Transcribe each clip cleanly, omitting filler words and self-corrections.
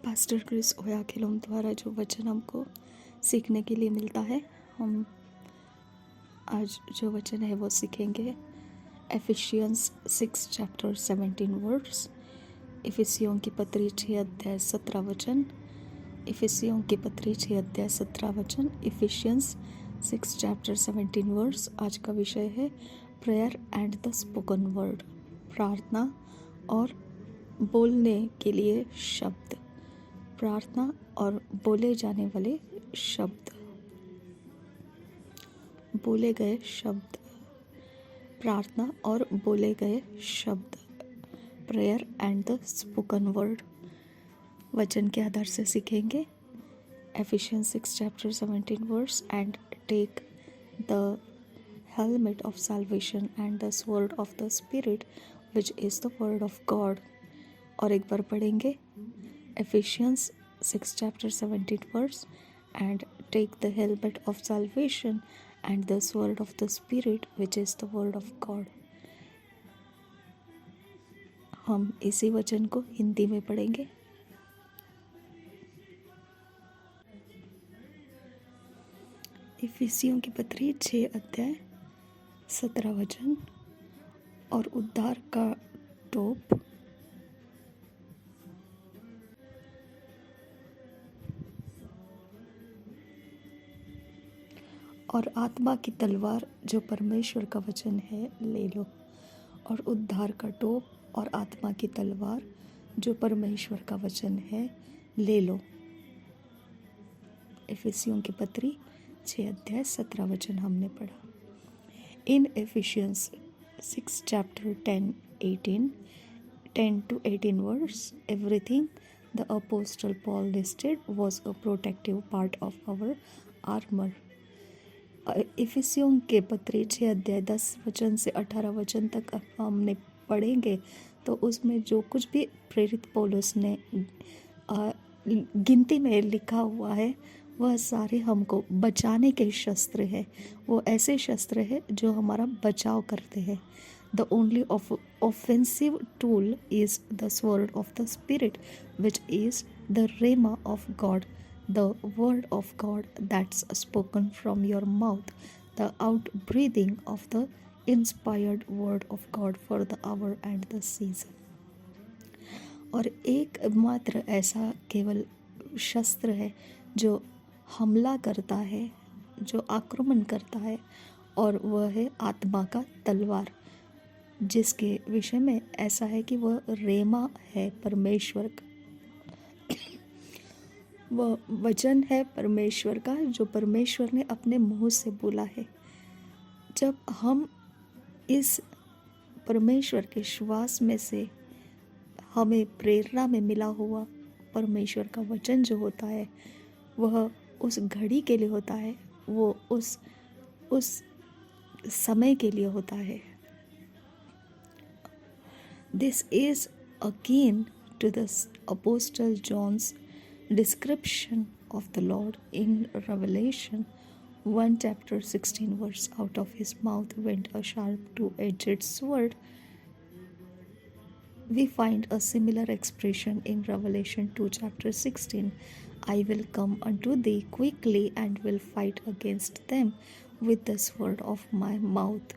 Pastor Chris ओयाखिलोम द्वारा जो वचन हमको सीखने के लिए मिलता है, हम आज जो वचन है वो सीखेंगे। Ephesians 6 chapter 17 words. इफिसियों की पत्री 6 अध्याय 17 वचन। इफिसियों की पत्री 6 अध्याय 17 वचन। Efficiency 6 chapter 17 words. आज का विषय है prayer and the spoken word, प्रार्थना और बोलने के लिए शब्द। प्रार्थना और बोले जाने वाले शब्द, बोले गए शब्द, प्रार्थना और बोले गए शब्द, prayer and the spoken word वचन के आधार से सीखेंगे। Ephesians 6 chapter 17 verse. And take the helmet of salvation and the sword of the spirit which is the word of God. और एक बार पढ़ेंगे Ephesians 6 chapter 17 verse, and take the helmet of salvation and the sword of the spirit which is the word of God। हम इसी वचन को हिंदी में पढ़ेंगे। इफिसियों की पत्री 6 अध्याय 17 वचन। और उद्धार का टोप और आत्मा की तलवार जो परमेश्वर का वचन है ले लो। और उद्धार का टोप और आत्मा की तलवार जो परमेश्वर का वचन है ले लो। इफिसियों की पत्री 6 अध्याय 17 वचन हमने पढ़ा। In Ephesians 6 chapter 10 to 18 verse, everything the apostle Paul listed was a protective part of our armor। इफिसियों के पत्री 6 अध्याय 10 वचन से 18 वचन तक हमने पढ़ेंगे तो उसमें जो कुछ भी प्रेरित पौलुस ने गिनती में लिखा हुआ है वह सारे हमको बचाने के शस्त्र हैं। वो ऐसे शस्त्र हैं जो हमारा बचाव करते हैं। The only offensive tool is the sword of the spirit which is the rhema of God, the word of God that's spoken from your mouth, the outbreathing of the inspired word of God for the hour and the season। और एक मात्र ऐसा केवल शस्त्र है जो हमला करता है, जो आक्रमण करता है, और वह है आत्मा का तलवार, जिसके विषय में ऐसा है कि वह रेमा है परमेश्वर का। वह वचन है परमेश्वर का जो परमेश्वर ने अपने मुंह से बोला है। जब हम इस परमेश्वर के श्वास में से हमें प्रेरणा में मिला हुआ परमेश्वर का वचन जो होता है वह उस घड़ी के लिए होता है, वो उस समय के लिए होता है। This is akin to the apostle John's description of the Lord in Revelation 1 chapter 16 verse, out of his mouth went a sharp two-edged sword। We find a similar expression in Revelation 2 chapter 16, I will come unto thee quickly and will fight against them with the sword of my mouth।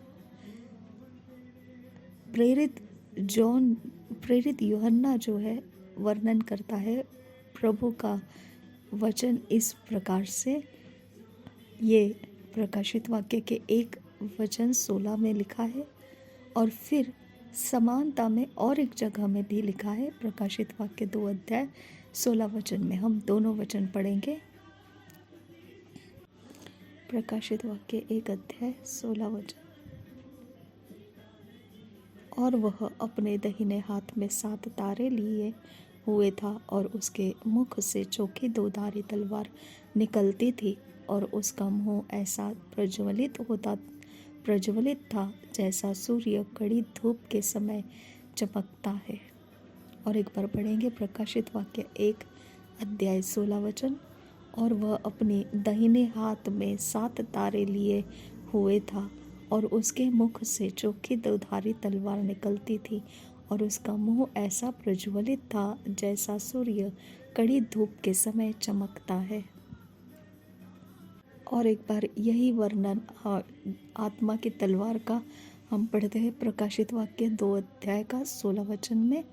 प्रेरित यूहन्ना जो है वर्णन करता है प्रभु का वचन इस प्रकार से। ये प्रकाशित वाक्य के 1 वचन 16 में लिखा है और फिर समानता में और एक जगह में भी लिखा है प्रकाशित वाक्य 2 अध्याय 16 वचन में। हम दोनों वचन पढ़ेंगे। प्रकाशित वाक्य 1 अध्याय 16 वचन। और वह अपने दाहिने हाथ में 7 तारे लिए हुए था और उसके मुख से चोखी 2 धारी तलवार निकलती थी और उसका मुंह ऐसा प्रज्वलित था जैसा सूर्य कड़ी धूप के समय चमकता है। और एक बार पढ़ेंगे प्रकाशित वाक्य 1 अध्याय 16 वचन। और वह अपने दाहिने हाथ में 7 तारे लिए हुए था और उसके मुख से चोखी 2 धारी तलवार निकलती थी और उसका मुंह ऐसा प्रज्वलित था जैसा सूर्य कड़ी धूप के समय चमकता है। और एक बार यही वर्णन आत्मा की तलवार का हम पढ़ते हैं प्रकाशित वाक्य 2 अध्याय का 16 वचन में।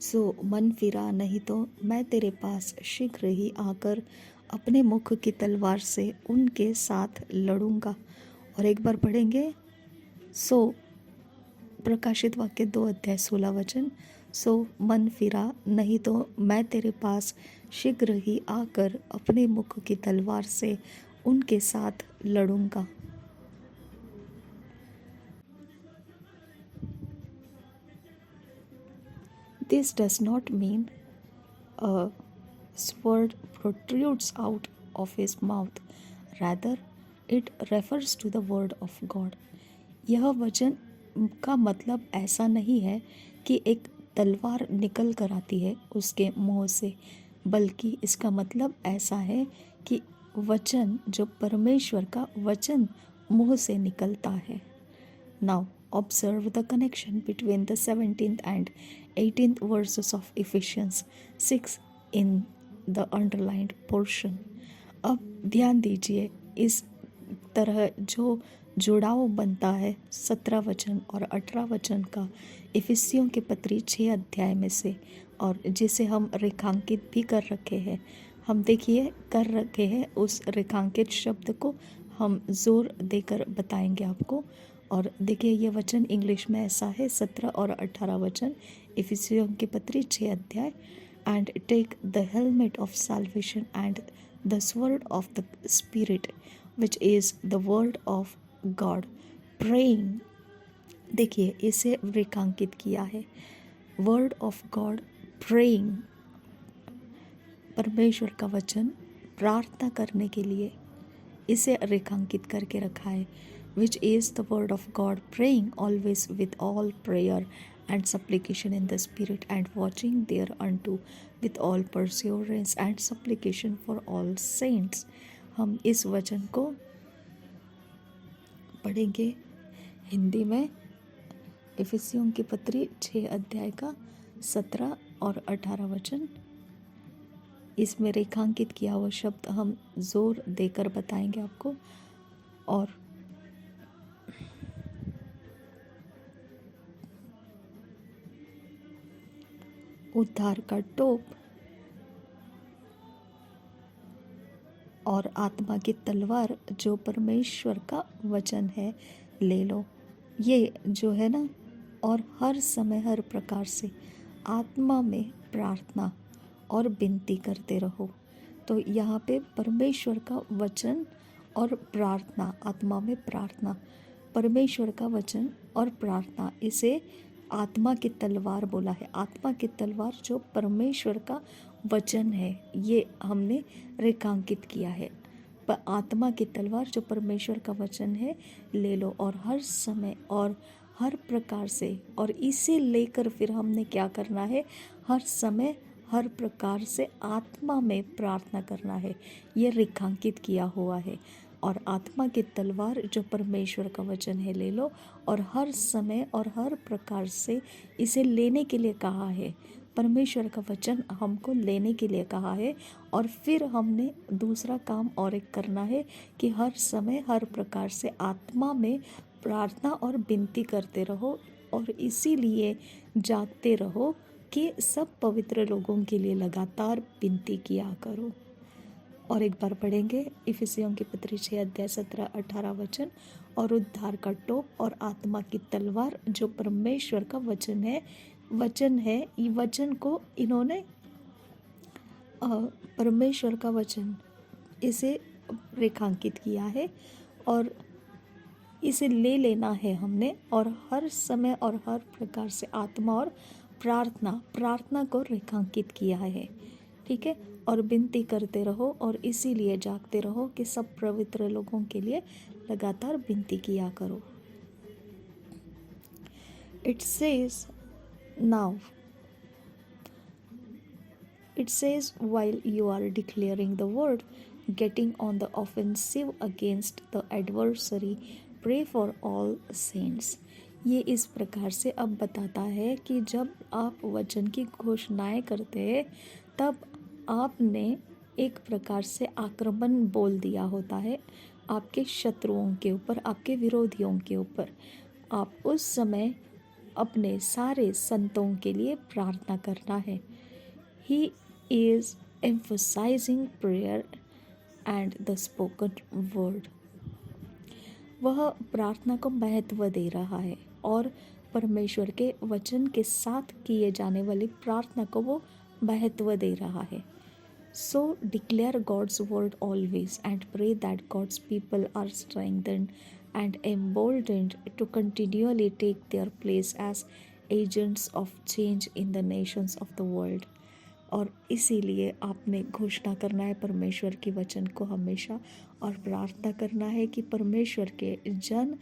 सो मन फिरा, नहीं तो मैं तेरे पास शीघ्र ही आकर अपने मुख की तलवार से उनके साथ लड़ूंगा। और एक बार पढ़ेंगे, सो प्रकाशित वाक्य 2 अध्याय 16 वचन। सो मन फिरा, नहीं तो मैं तेरे पास शीघ्र ही आकर अपने मुख की तलवार से उनके साथ लड़ूंगा। This does not mean a sword protrudes out of his mouth. Rather, it refers to the word of God. यह वचन का मतलब ऐसा नहीं है कि एक तलवार निकल कर आती है उसके मुंह से, बल्कि इसका मतलब ऐसा है कि वचन जो परमेश्वर का वचन मुंह से निकलता है। Now, observe the connection between the 17th and 18th verses of Ephesians 6 in the underlined portion. अब ध्यान दीजिए इस तरह जो जुड़ाव बनता है 17 वचन और 18 वचन का इफिसियों के पत्री 6 अध्याय में से, और जिसे हम रेखांकित भी कर रखे हैं। हम देखिए कर रखे हैं, उस रेखांकित शब्द को हम जोर देकर बताएंगे आपको। और देखिए ये वचन इंग्लिश में ऐसा है 17 और 18 वचन इफिसियों की पत्री 6 अध्याय। And take the helmet of salvation and the sword of the spirit which is the word of God praying. देखिए इसे रेखांकित किया है, वर्ड ऑफ गॉड प्रेइंग, परमेश्वर का वचन प्रार्थना करने के लिए इसे रेखांकित करके रखा है। which is the word of God, praying always with all prayer and supplication in the Spirit, and watching thereunto with all perseverance and supplication for all saints. हम इस वचन को पढ़ेंगे हिंदी में। इफिसियों की पत्री 6 अध्याय का 17 और 18 वचन, इसमें रेखांकित किया हुआ शब्द हम जोर देकर बताएंगे आपको। और उद्धार का टोप और आत्मा की तलवार जो परमेश्वर का वचन है ले लो। ये जो है ना, और हर समय हर प्रकार से आत्मा में प्रार्थना और विनती करते रहो। तो यहाँ पे परमेश्वर का वचन और प्रार्थना, आत्मा में प्रार्थना, परमेश्वर का वचन और प्रार्थना, इसे आत्मा की तलवार बोला है। आत्मा की तलवार जो परमेश्वर का वचन है, ये हमने रेखांकित किया है। पर आत्मा की तलवार जो परमेश्वर का वचन है ले लो, और हर समय और हर प्रकार से, और इसे लेकर फिर हमने क्या करना है, हर समय हर प्रकार से आत्मा में प्रार्थना करना है। ये रेखांकित किया हुआ है। और आत्मा की तलवार जो परमेश्वर का वचन है ले लो, और हर समय और हर प्रकार से इसे लेने के लिए कहा है। परमेश्वर का वचन हमको लेने के लिए कहा है। और फिर हमने दूसरा काम और एक करना है कि हर समय हर प्रकार से आत्मा में प्रार्थना और विनती करते रहो, और इसीलिए जागते रहो कि सब पवित्र लोगों के लिए लगातार विनती किया करो। और एक बार पढ़ेंगे इफिसियों की पत्री 6 अध्याय 17-18 वचन। और उद्धार का टोप और आत्मा की तलवार जो परमेश्वर का वचन है, ये वचन को इन्होंने परमेश्वर का वचन इसे रेखांकित किया है, और इसे ले लेना है हमने। और हर समय और हर प्रकार से आत्मा और प्रार्थना को रेखांकित किया है, ठीक है। और विनती करते रहो, और इसीलिए जागते रहो कि सब पवित्र लोगों के लिए लगातार विनती किया करो। It says while you are declaring the word, getting on the offensive against the adversary, pray for all saints. ये इस प्रकार से अब बताता है कि जब आप वचन की घोषणाएं करते हैं तब आपने एक प्रकार से आक्रमण बोल दिया होता है आपके शत्रुओं के ऊपर, आपके विरोधियों के ऊपर। आप उस समय अपने सारे संतों के लिए प्रार्थना करना है। He is emphasising prayer and the spoken word. वह प्रार्थना को महत्व दे रहा है और परमेश्वर के वचन के साथ किए जाने वाली प्रार्थना को वो महत्व दे रहा है। So declare God's word always and pray that God's people are strengthened and emboldened to continually take their place as agents of change in the nations of the world। और इसीलिए आपने घोषणा करना है परमेश्वर के वचन को हमेशा, और प्रार्थना करना है कि परमेश्वर के जन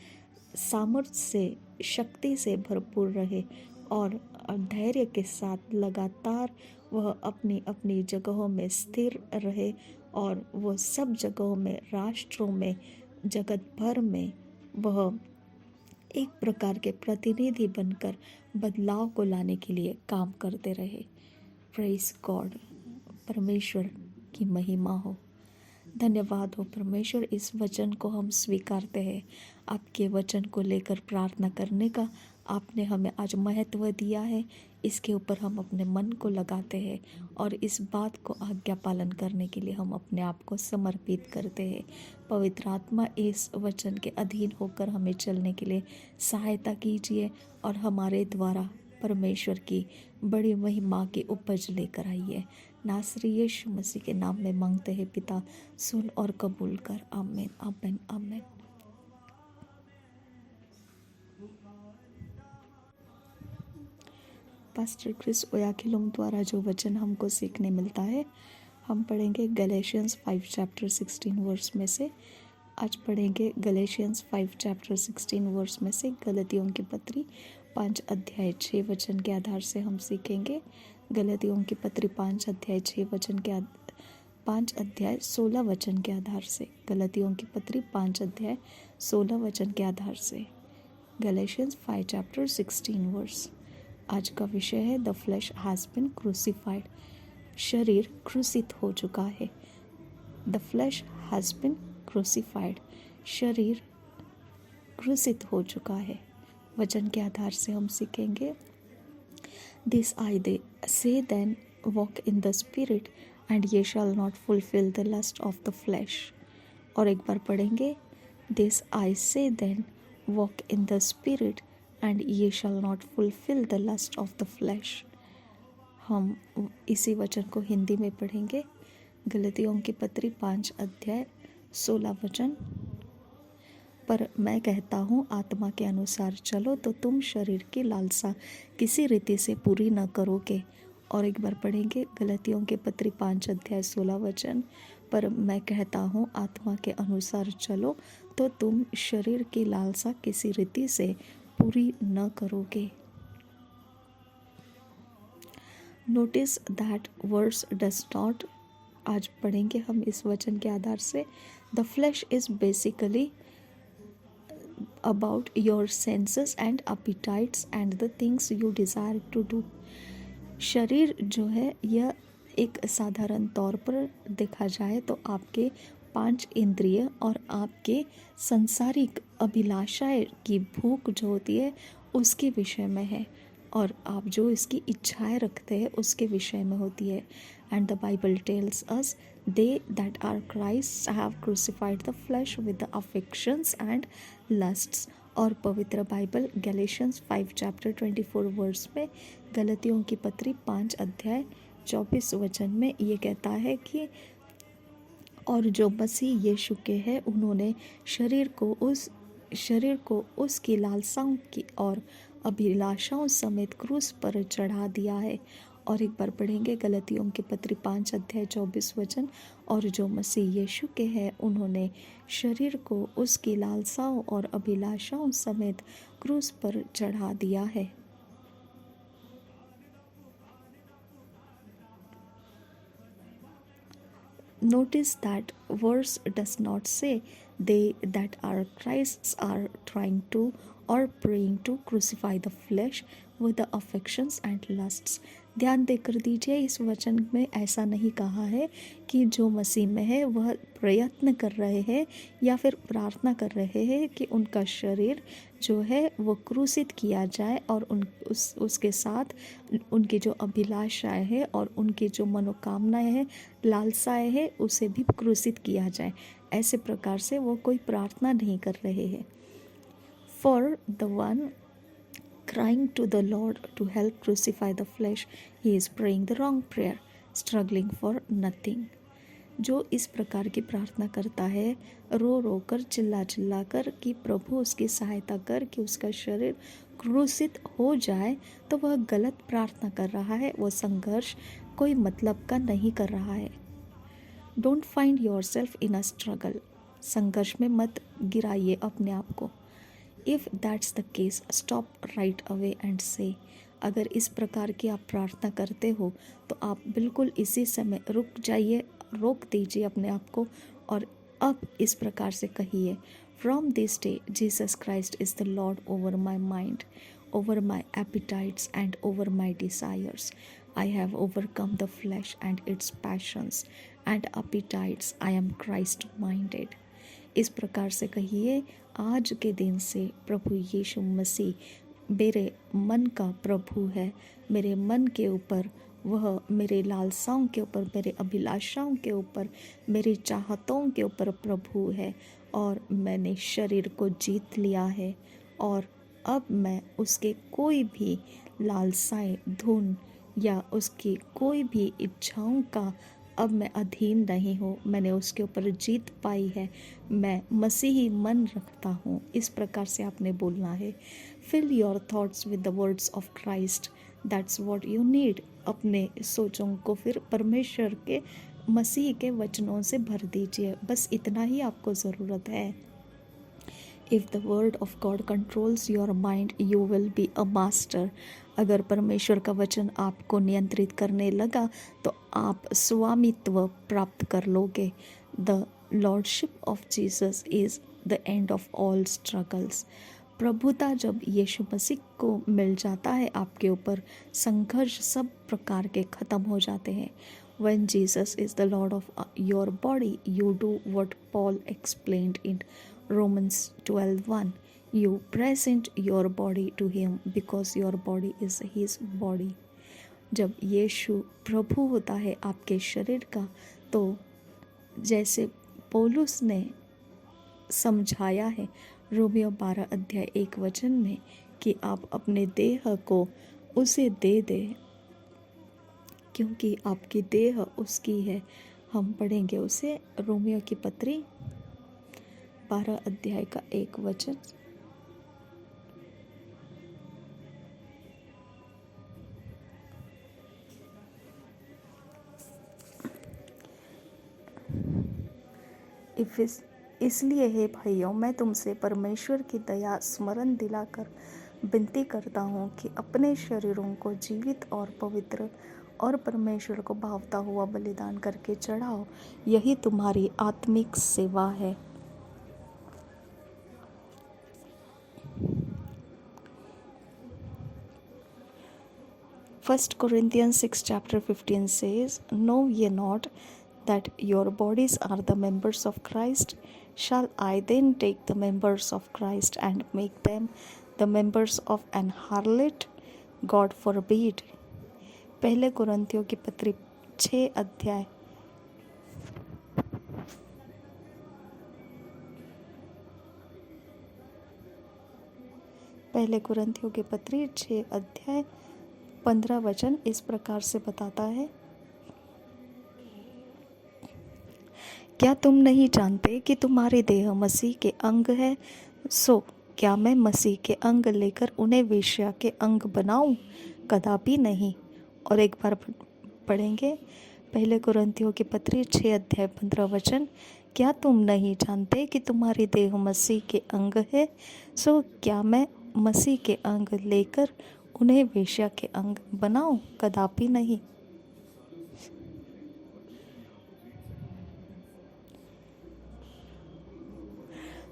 सामर्थ्य से, शक्ति से भरपूर रहे और धैर्य के साथ लगातार वह अपनी अपनी जगहों में स्थिर रहे और वह सब जगहों में, राष्ट्रों में, जगत भर में वह एक प्रकार के प्रतिनिधि बनकर बदलाव को लाने के लिए काम करते रहे। Praise God. परमेश्वर की महिमा हो, धन्यवाद हो परमेश्वर। इस वचन को हम स्वीकारते हैं। आपके वचन को लेकर प्रार्थना करने का आपने हमें आज महत्व दिया है। इसके ऊपर हम अपने मन को लगाते हैं और इस बात को आज्ञा पालन करने के लिए हम अपने आप को समर्पित करते हैं। पवित्र आत्मा इस वचन के अधीन होकर हमें चलने के लिए सहायता कीजिए और हमारे द्वारा परमेश्वर की बड़ी महिमा की उपज लेकर आइए। नासरी यीशु मसीह के नाम में मांगते हैं पिता, सुन और कबूल कर। आमीन, आमीन, आमीन। पास्टर क्रिस ओयाखिलोंग द्वारा जो वचन हमको सीखने मिलता है, हम पढ़ेंगे गलेशियंस 5 चैप्टर 16 वर्स में से। आज पढ़ेंगे गलेशियंस 5 चैप्टर 16 वर्स में से गलतियों की पत्री 5 अध्याय 6 वचन के आधार से हम सीखेंगे। गलतियों की पत्री 5 अध्याय 6 वचन के 5 अध्याय 16 वचन के आधार से। गलतियों की पत्री 5 अध्याय 16 वचन के आधार से। Galatians 5 chapter 16 verse. आज का विषय है the flesh has been crucified. शरीर क्रूसित हो चुका है। The flesh has been crucified. शरीर क्रूसित हो चुका है। वचन के आधार से हम सीखेंगे this I they say then walk in the spirit and ye shall not fulfil the lust of the flesh. और एक बार पढ़ेंगे this I say then walk in the spirit and ye shall not fulfil the lust of the flesh. हम इसी वचन को हिंदी में पढ़ेंगे। गलतियों की पत्री 5 अध्याय 16 वचन। पर मैं कहता हूँ आत्मा के अनुसार चलो तो तुम शरीर की लालसा किसी रीति से पूरी न करोगे। और एक बार पढ़ेंगे गलतियों के पत्री 5 अध्याय 16 वचन। पर मैं कहता हूँ आत्मा के अनुसार चलो तो तुम शरीर की लालसा किसी रीति से पूरी न करोगे। Notice that verse does not. आज पढ़ेंगे हम इस वचन के आधार से the flesh is basically about your senses and appetites and the things you desire to do. शरीर जो है यह एक साधारण तौर पर देखा जाए तो आपके 5 इंद्रिय और आपके संसारिक अभिलाषाएं की भूख जो होती है उसके विषय में है, और आप जो इसकी इच्छाएं रखते हैं उसके विषय में होती है। And the Bible tells us they that are Christ have crucified the flesh with the affections and lusts. और पवित्र बाइबल गैलेशियंस 5 चैप्टर 24 वर्स में, गलतियों की पत्री 5 अध्याय 24 वचन में ये कहता है कि और जो मसीह यीशु के हैं उन्होंने शरीर को उसकी लालसाओं की और अभिलाषाओं समेत क्रूस पर चढ़ा दिया है। और एक बार पढ़ेंगे गलतियों की पत्री 5 अध्याय 24 वचन। और जो मसीह यीशु के हैं उन्होंने शरीर को उसकी लालसाओं और अभिलाषाओं समेत क्रूस पर चढ़ा दिया है। Notice that verse does not say they that are Christ's are trying to or praying to crucify the flesh with the affections and lusts. ध्यान देकर दीजिए, इस वचन में ऐसा नहीं कहा है कि जो मसीह में है वह प्रयत्न कर रहे हैं या फिर प्रार्थना कर रहे हैं कि उनका शरीर जो है वो क्रूसित किया जाए और उसके साथ उनकी जो अभिलाषाएं हैं और उनकी जो मनोकामनाएं हैं, लालसाएं हैं, उसे भी क्रूसित किया जाए। ऐसे प्रकार से वो कोई प्रार्थना नहीं कर रहे हैं। For the one crying to the Lord to help crucify the flesh, he is praying the wrong prayer, struggling for nothing. जो इस प्रकार की प्रार्थना करता है, रो रो कर, चिल्ला चिल्ला कर कि प्रभु उसकी सहायता कर कि उसका शरीर क्रूसित हो जाए, तो वह गलत प्रार्थना कर रहा है। वो संघर्ष कोई मतलब का नहीं कर रहा है। Don't find your self in a struggle. संघर्ष में मत गिराइए अपने आप को। If that's the case, stop right away and से। अगर इस प्रकार की आप प्रार्थना करते हो तो आप बिल्कुल इसी समय रुक जाइए, रोक दीजिए अपने आप को और अब इस प्रकार से कहिए, from this day Jesus Christ is the Lord over my mind, over my appetites and over my desires. I have overcome the flesh and its passions and appetites. I am Christ minded. इस प्रकार से कहिए, आज के दिन से प्रभु यीशु मसीह मेरे मन का प्रभु है। मेरे मन के ऊपर वह, मेरे लालसाओं के ऊपर, मेरे अभिलाषाओं के ऊपर, मेरी चाहतों के ऊपर प्रभु है और मैंने शरीर को जीत लिया है और अब मैं उसके कोई भी लालसाएं, धुन या उसकी कोई भी इच्छाओं का अब मैं अधीन नहीं हूँ। मैंने उसके ऊपर जीत पाई है। मैं मसीही मन रखता हूँ। इस प्रकार से आपने बोलना है। Fill your thoughts with the words of Christ, that's what you need. अपने सोचों को फिर परमेश्वर के, मसीह के वचनों से भर दीजिए। बस इतना ही आपको ज़रूरत है। If the word of God controls your mind, you will be a master. अगर परमेश्वर का वचन आपको नियंत्रित करने लगा तो आप स्वामित्व प्राप्त कर लोगे। The lordship of Jesus is the end of all struggles. प्रभुता जब यीशु मसीह को मिल जाता है आपके ऊपर, संघर्ष सब प्रकार के ख़त्म हो जाते हैं। When Jesus is the Lord of your body, you do what Paul explained in Romans 12:1. You present your body to him because your body is his body. जब यीशु प्रभु होता है आपके शरीर का, तो जैसे पौलुस ने समझाया है रोमियो 12:1 में कि आप अपने देह को उसे दे दें क्योंकि आपकी देह उसकी है। हम पढ़ेंगे उसे, रोमियो की पत्री 12:1। इसलिए हे भाइयों, मैं तुमसे परमेश्वर की दया स्मरण दिलाकर विनती करता हूँ कि अपने शरीरों को जीवित और पवित्र और परमेश्वर को भावता हुआ बलिदान करके चढ़ाओ। यही तुम्हारी आत्मिक सेवा है। First Corinthians 6:15 says, Know ye not that your bodies are the members of Christ? Shall I then take the members of Christ and make them the members of an harlot? God forbid. पहले कुरिन्थियों की पत्री 6 अध्याय पहले कुरिन्थियों की पत्री 6 अध्याय 15 वचन इस प्रकार से बताता है, क्या तुम नहीं जानते कि तुम्हारे देह मसीह के अंग है? सो क्या मैं मसीह के अंग लेकर उन्हें वेश्या के अंग बनाऊं? कदापि नहीं। और एक बार पढ़ेंगे, पहले कुरिन्थियों की पत्री 6 अध्याय 15 वचन, क्या तुम नहीं जानते कि तुम्हारे देह मसीह के अंग है? सो क्या मैं मसीह के अंग लेकर उन्हें वेश्या के अंग बनाऊं? कदापि नहीं।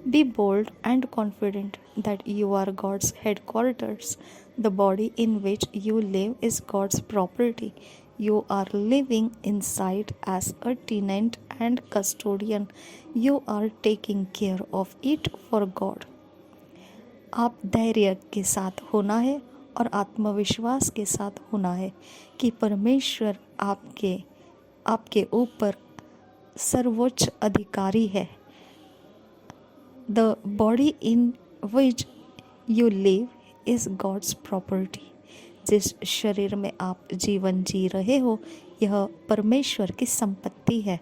Be bold and confident that you are God's headquarters. The body in which you live is God's property. You are living inside as a tenant and custodian. You are taking care of it for God. आप धैर्य के साथ होना है और आत्मविश्वास के साथ होना है कि परमेश्वर आपके ऊपर सर्वोच्च अधिकारी है. The body in which you live is God's property. जिस शरीर में आप जीवन जी रहे हो यह परमेश्वर की संपत्ति है.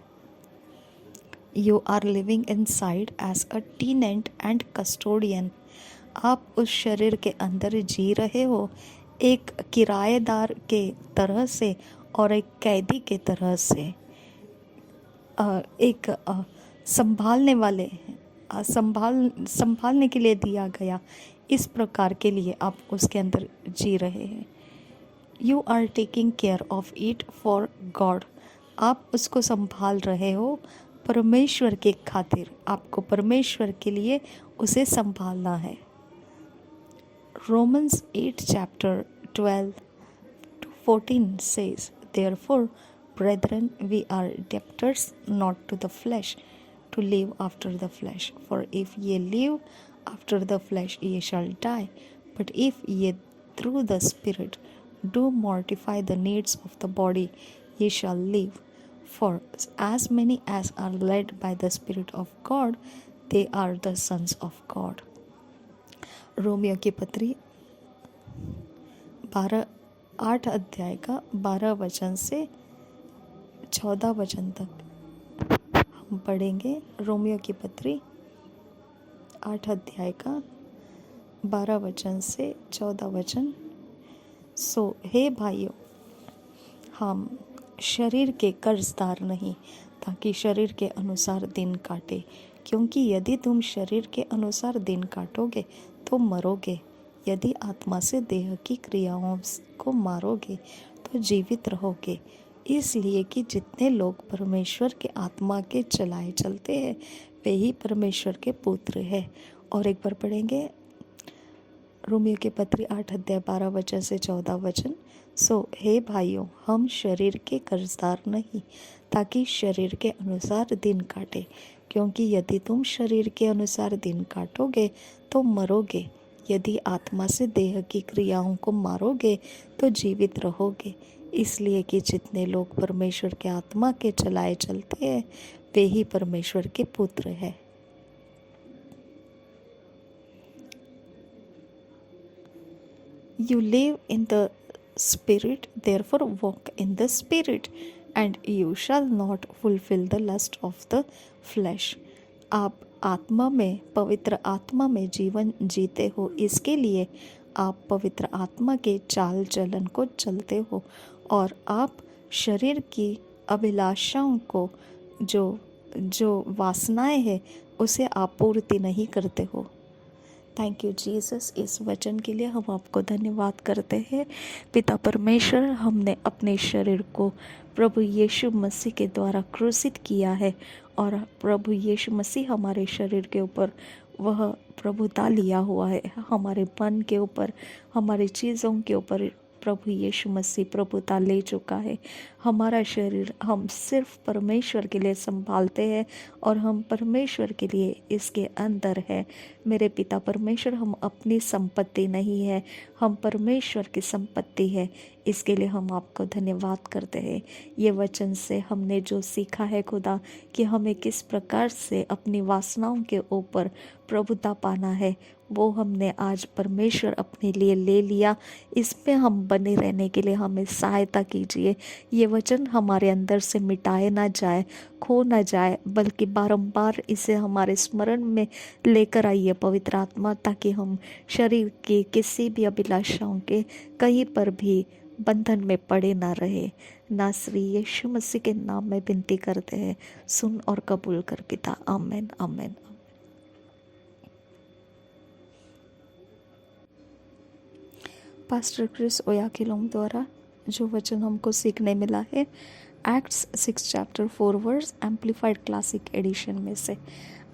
You are living inside as a tenant and custodian. आप उस शरीर के अंदर जी रहे हो एक किराएदार के तरह से और एक कैदी के तरह से. एक संभालने के लिए दिया गया इस प्रकार के लिए आप उसके अंदर जी रहे हैं. You are taking care of it for God. आप उसको संभाल रहे हो परमेश्वर के खातिर. आपको परमेश्वर के लिए उसे संभालना है. Romans 8 chapter 12-14 says, Therefore, brethren, we are debtors not to the flesh, to live after the flesh. For if ye live after the flesh, ye shall die. But if ye through the Spirit do mortify the needs of the body, ye shall live. For as many as are led by the Spirit of God, they are the sons of God. Romeo की पत्री 8 अध्याय का 12 वचन से 14 वचन तक हम पढ़ेंगे. रोमियो की पत्री 8 अध्याय का 12 वचन से 14 वचन. सो हे भाइयों, हम शरीर के कर्जदार नहीं, ताकि शरीर के अनुसार दिन काटे. क्योंकि यदि तुम शरीर के अनुसार दिन काटोगे तो मरोगे. यदि आत्मा से देह की क्रियाओं को मारोगे तो जीवित रहोगे. इसलिए कि जितने लोग परमेश्वर के आत्मा के चलाए चलते हैं वे ही परमेश्वर के पुत्र हैं. और एक बार पढ़ेंगे रोमियो के पत्री 8 अध्याय 12 वचन से 14 वचन. सो हे भाइयों, हम शरीर के कर्जदार नहीं, ताकि शरीर के अनुसार दिन काटे. क्योंकि यदि तुम शरीर के अनुसार दिन काटोगे तो मरोगे. यदि आत्मा से देह की क्रियाओं को मारोगे तो जीवित रहोगे. इसलिए कि जितने लोग परमेश्वर के आत्मा के चलाए चलते हैं वे ही परमेश्वर के पुत्र हैं. You live in the Spirit, therefore walk in the Spirit, and you shall not fulfill the lust of the flesh. आप आत्मा में, पवित्र आत्मा में जीवन जीते हो, इसके लिए आप पवित्र आत्मा के चाल चलन को चलते हो और आप शरीर की अभिलाषाओं को जो वासनाएं हैं उसे आप पूर्ति नहीं करते हो. Thank you Jesus. इस वचन के लिए हम आपको धन्यवाद करते हैं. पिता परमेश्वर, हमने अपने शरीर को प्रभु यीशु मसीह के द्वारा क्रूसित किया है और प्रभु यीशु मसीह हमारे शरीर के ऊपर वह प्रभुता लिया हुआ है. हमारे मन के ऊपर, हमारी चीज़ों के ऊपर प्रभु यीशु मसीह प्रभुता ले चुका है. हमारा शरीर हम सिर्फ परमेश्वर के लिए संभालते हैं और हम परमेश्वर के लिए इसके अंदर है. मेरे पिता परमेश्वर, हम अपनी संपत्ति नहीं है, हम परमेश्वर की संपत्ति है. इसके लिए हम आपको धन्यवाद करते हैं. ये वचन से हमने जो सीखा है खुदा, कि हमें किस प्रकार से अपनी वासनाओं के ऊपर प्रभुता पाना है, वो हमने आज परमेश्वर अपने लिए ले लिया. इसमें हम बने रहने के लिए हमें सहायता कीजिए. ये वचन हमारे अंदर से मिटाए ना जाए, खो ना जाए, बल्कि बारंबार इसे हमारे स्मरण में लेकर आइए पवित्र आत्मा, ताकि हम शरीर की किसी भी अभिलाषाओं के कहीं पर भी बंधन में पड़े ना रहे. नासरी यीशु मसीह के नाम में विनती करते हैं, सुन और कबूल कर पिता. आमेन, आमेन. पास्टर क्रिस ओयाखिलोंग द्वारा जो वचन हमको सीखने मिला है, Acts 6 chapter 4 verse amplified classic edition में से,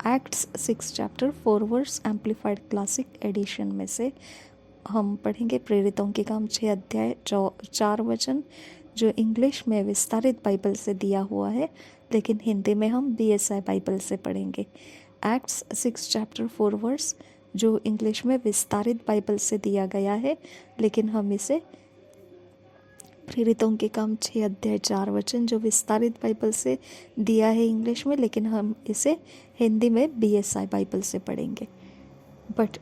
Acts 6 chapter 4 verse amplified classic edition में से हम पढ़ेंगे प्रेरितों के काम 6 अध्याय 4 वचन, जो इंग्लिश में विस्तारित बाइबल से दिया हुआ है, लेकिन हिंदी में हम BSI बाइबल से पढ़ेंगे। एक्ट्स 6 चैप्टर 4 वर्स जो इंग्लिश में विस्तारित बाइबल से दिया गया है, लेकिन हम इसे प्रेरितों के काम 6 अध्याय 4 वचन जो विस्तारित बाइबल से दिया है इंग्लिश में, लेकिन हम इसे हिंदी में BSI बाइबल से पढ़ेंगे। बट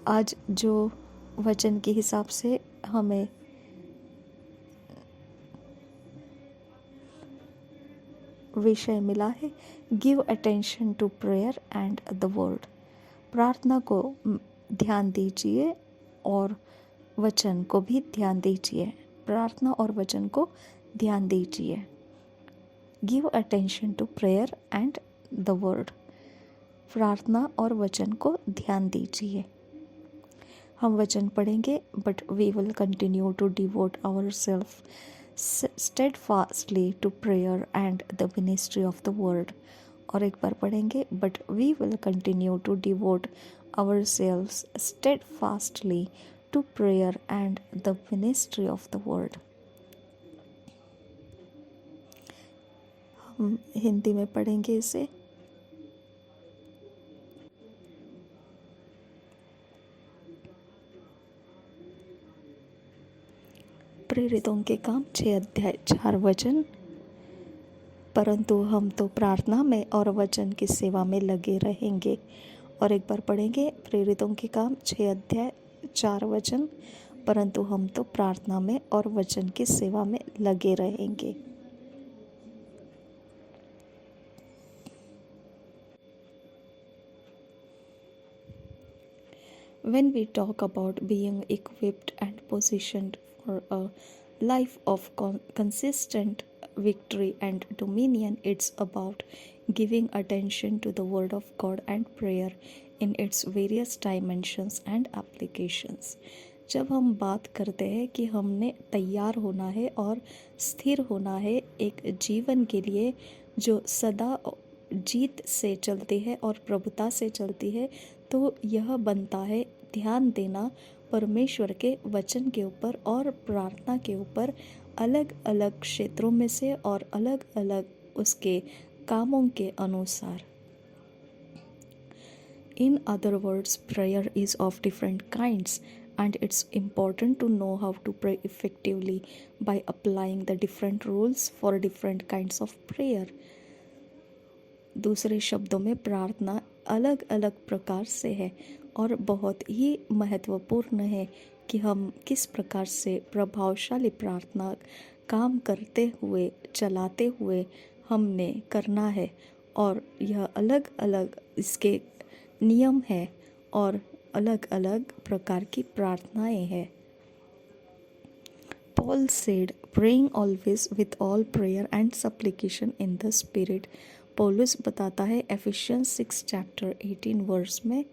आज जो वचन के हिसाब से हमें विषय मिला है, give attention to prayer and the word. प्रार्थना को ध्यान दीजिए और वचन को भी ध्यान दीजिए। प्रार्थना और वचन को ध्यान दीजिए। Give attention to prayer and the word. प्रार्थना और वचन को ध्यान दीजिए। हम वचन पढ़ेंगे, but we will continue to devote ourself steadfastly to prayer and the ministry of the word। और एक बार पढ़ेंगे, but we will continue to devote ourselves steadfastly to prayer and the ministry of the word। हम हिंदी में पढ़ेंगे इसे। प्रेरितों के काम 6 अध्याय 4 वचन, परंतु हम तो प्रार्थना में और वचन की सेवा में लगे रहेंगे। और एक बार पढ़ेंगे, प्रेरितों के काम 6 अध्याय 4 वचन, परंतु हम तो प्रार्थना में और वचन की सेवा में लगे रहेंगे। When we talk about being equipped and positioned for a life of consistent victory and dominion, it's about giving attention to the Word of God and prayer in its various dimensions and applications। जब हम बात करते हैं कि हमने तैयार होना है और स्थिर होना है एक जीवन के लिए जो सदा जीत से चलती है और प्रभुता से चलती है, तो यह बनता है ध्यान देना परमेश्वर के वचन के ऊपर और प्रार्थना के ऊपर अलग अलग क्षेत्रों में से और अलग अलग उसके कामों के अनुसार। In other words, prayer is of different kinds, and it's important to know how to pray effectively by applying the different rules for different kinds of prayer। दूसरे शब्दों में प्रार्थना अलग अलग प्रकार से है और बहुत ही महत्वपूर्ण है कि हम किस प्रकार से प्रभावशाली प्रार्थना काम करते हुए चलाते हुए हमने करना है, और यह अलग अलग इसके नियम है और अलग अलग प्रकार की प्रार्थनाएं हैं। Paul said, praying always with all prayer and supplication in the spirit। पौलुस बताता है एफिशियंस 6 चैप्टर 18 वर्स में,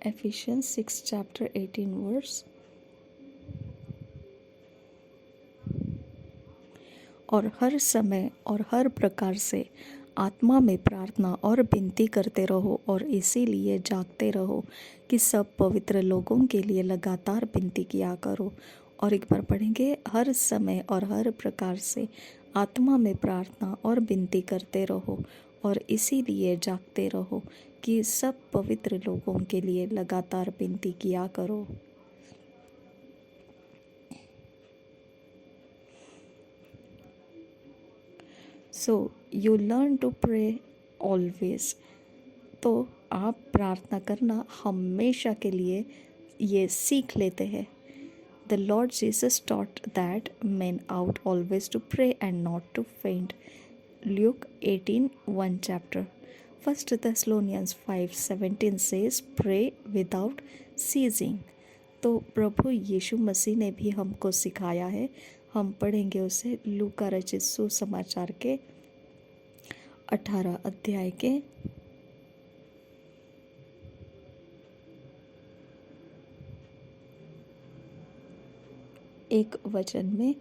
एफिशियंस 6 चैप्टर 18 वर्स, और हर समय और हर प्रकार से आत्मा में प्रार्थना और विनती करते रहो और इसीलिए जागते रहो कि सब पवित्र लोगों के लिए लगातार विनती किया करो। और एक बार पढ़ेंगे, हर समय और हर प्रकार से आत्मा में प्रार्थना और विनती करते रहो और इसीलिए जागते रहो कि सब पवित्र लोगों के लिए लगातार विनती किया करो। So you learn to pray always. तो आप प्रार्थना करना हमेशा के लिए ये सीख लेते हैं। The Lord Jesus taught that men ought always to pray and not to faint। Luke 18:1 chapter। 1 Thessalonians 5:17 says pray without ceasing। तो प्रभु यीशु मसीह ने भी हमको सिखाया है। हम पढ़ेंगे उसे लूका रचित सुसमाचार के 18 अध्याय के एक वचन में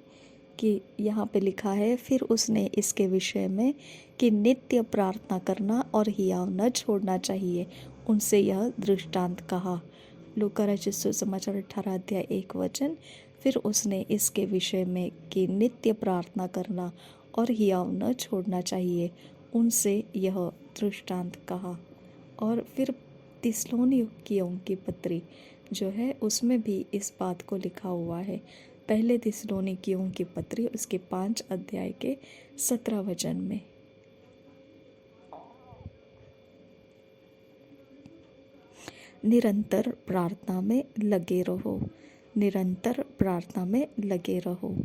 कि यहाँ पे लिखा है, फिर उसने इसके विषय में कि नित्य प्रार्थना करना और हियाव न छोड़ना चाहिए, उनसे यह दृष्टांत कहा। लूका रचित सुसमाचार 18 अध्याय 1 वचन। फिर उसने इसके विषय में कि नित्य प्रार्थना करना और हियाव न छोड़ना चाहिए, उनसे यह दृष्टांत कहा। और फिर थिस्सलुनीकियों की पत्री जो है उसमें भी इस बात को लिखा हुआ है। पहले थिस्सलुनीकियों की पत्री उसके 5 अध्याय के 17 वचन में। निरंतर प्रार्थना में लगे रहो, निरंतर प्रार्थना में लगे रहो।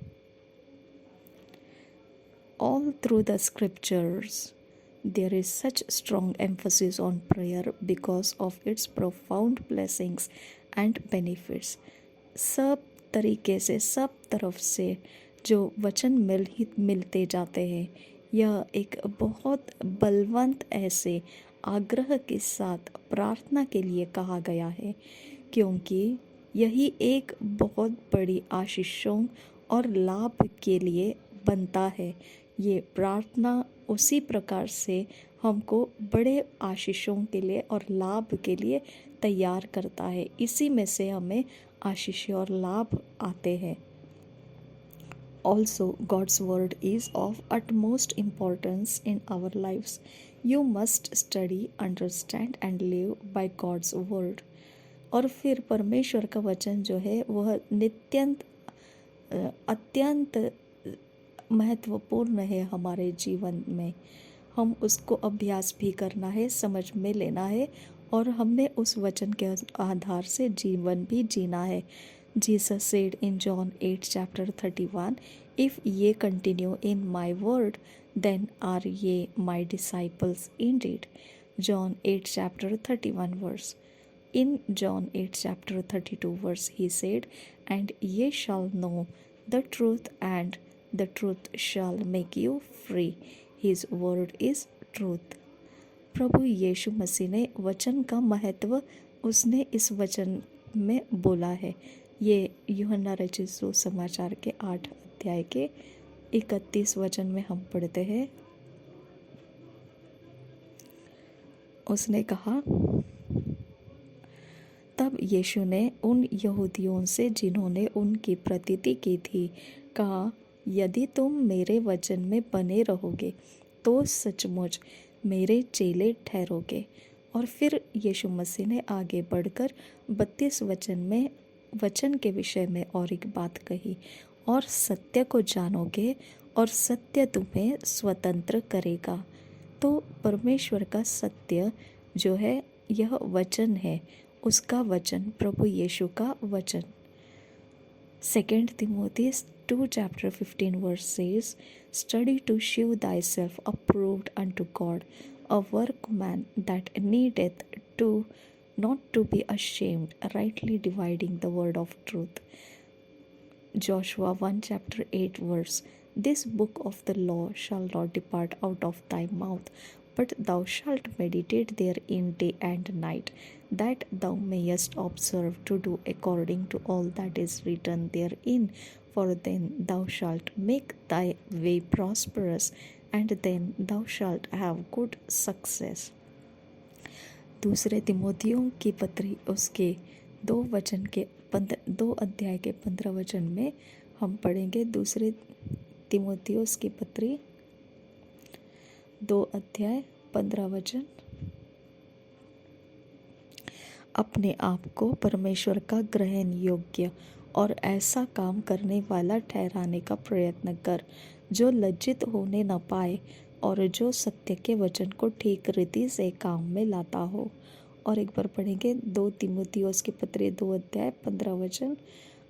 All through the scriptures there is such strong emphasis on prayer because of its profound blessings and benefits. सब तरीके से, सब तरफ से जो वचन मिलते जाते हैं, यह एक बहुत बलवंत ऐसे आग्रह के साथ प्रार्थना के लिए कहा गया है, क्योंकि यही एक बहुत बड़ी आशीषों और लाभ के लिए बनता है। ये प्रार्थना उसी प्रकार से हमको बड़े आशीषों के लिए और लाभ के लिए तैयार करता है। इसी में से हमें आशीष और लाभ आते हैं। Also, God's word is of utmost importance in our lives. You must study, understand and live by God's word. और फिर परमेश्वर का वचन जो है वह अत्यंत महत्वपूर्ण है हमारे जीवन में। हम उसको अभ्यास भी करना है, समझ में लेना है और हमने उस वचन के आधार से जीवन भी जीना है। Jesus said in John 8 chapter 31, if ye continue in my word then are ye my disciples indeed. John 8 chapter 31 verse. In John 8 chapter 32 verse he said, and ye shall know the truth and the truth shall make you free. His word is truth. प्रभु यीशु मसीह ने वचन का महत्व उसने इस वचन में बोला है। ये यूहन्ना रचित सुसमाचार के 8 अध्याय के 31 वचन में हम पढ़ते हैं। उसने कहा, तब यीशु ने उन यहूदियों से जिन्होंने उनकी प्रतीति की थी कहा, यदि तुम मेरे वचन में बने रहोगे तो सचमुच मेरे चेले ठहरोगे। और फिर यीशु मसीह ने आगे बढ़कर 32 वचन में वचन के विषय में और एक बात कही, और सत्य को जानोगे और सत्य तुम्हें स्वतंत्र करेगा। तो परमेश्वर का सत्य जो है यह वचन है, उसका वचन, प्रभु यीशु का वचन। 2 Timothy 2 chapter 15 verse says, study to show thyself approved unto God, a workman that needeth to not to be ashamed, rightly dividing the word of truth. Joshua 1 chapter 8 verse, this book of the law shall not depart out of thy mouth, but thou shalt meditate therein day and night, that thou mayest observe to do according to all that is written therein. For then thou shalt make thy way prosperous, and then thou shalt have good success. दूसरे तिमोथियों की पत्री उसके 2 अध्याय के 15 वचन में हम पढ़ेंगे। दूसरे तिमोथियोस की पत्री 2 अध्याय 15 वचन। अपने आप को परमेश्वर का ग्रहण योग्य और ऐसा काम करने वाला ठहराने का प्रयत्न कर जो लज्जित होने न पाए और जो सत्य के वचन को ठीक रीति से काम में लाता हो। और एक बार पढ़ेंगे 2 तीमुथियुस की पत्री 2 अध्याय 15 वचन।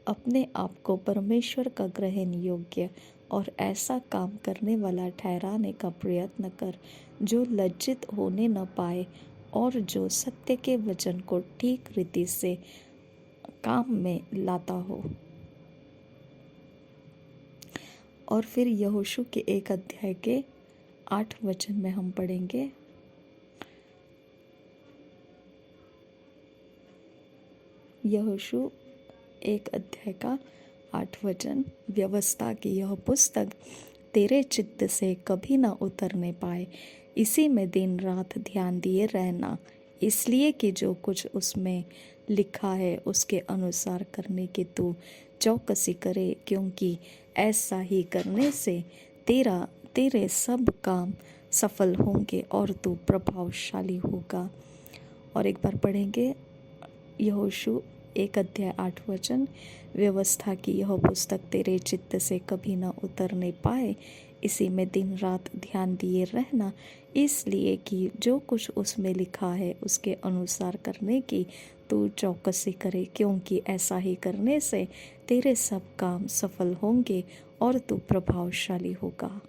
अपने आप को परमेश्वर का ग्रहण योग्य और ऐसा काम करने वाला ठहराने का प्रयत्न कर जो लज्जित होने न पाए और जो सत्य के वचन को ठीक रीति से काम में लाता हो। और फिर यहोशू के 1 अध्याय के 8 वचन में हम पढ़ेंगे, यहोशू 1 अध्याय का 8 वचन, व्यवस्था की यह पुस्तक तेरे चित्त से कभी ना उतरने पाए, इसी में दिन रात ध्यान दिए रहना, इसलिए कि जो कुछ उसमें लिखा है उसके अनुसार करने की तू चौकसी करे, क्योंकि ऐसा ही करने से तेरे सब काम सफल होंगे और तू प्रभावशाली होगा। और एक बार पढ़ेंगे यहोशू 1 अध्याय 8 वचन, व्यवस्था की यह पुस्तक तेरे चित्त से कभी न उतरने पाए, इसी में दिन रात ध्यान दिए रहना, इसलिए कि जो कुछ उसमें लिखा है उसके अनुसार करने की तू चौकसी करे, क्योंकि ऐसा ही करने से तेरे सब काम सफल होंगे और तू प्रभावशाली होगा।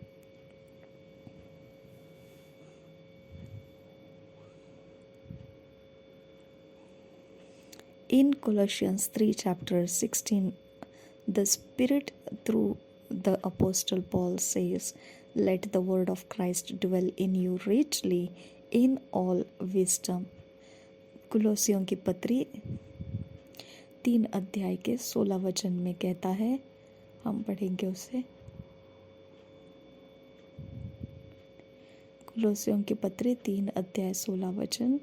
In Colossians 3 chapter 16, the Spirit through the Apostle Paul says, let the word of Christ dwell in you richly in all wisdom. कुलोसियों की पत्री 3 अध्याय 16 में कहता है, हम पढ़ेंगे उसे। कुलोसियों की पत्री 3 अध्याय 16।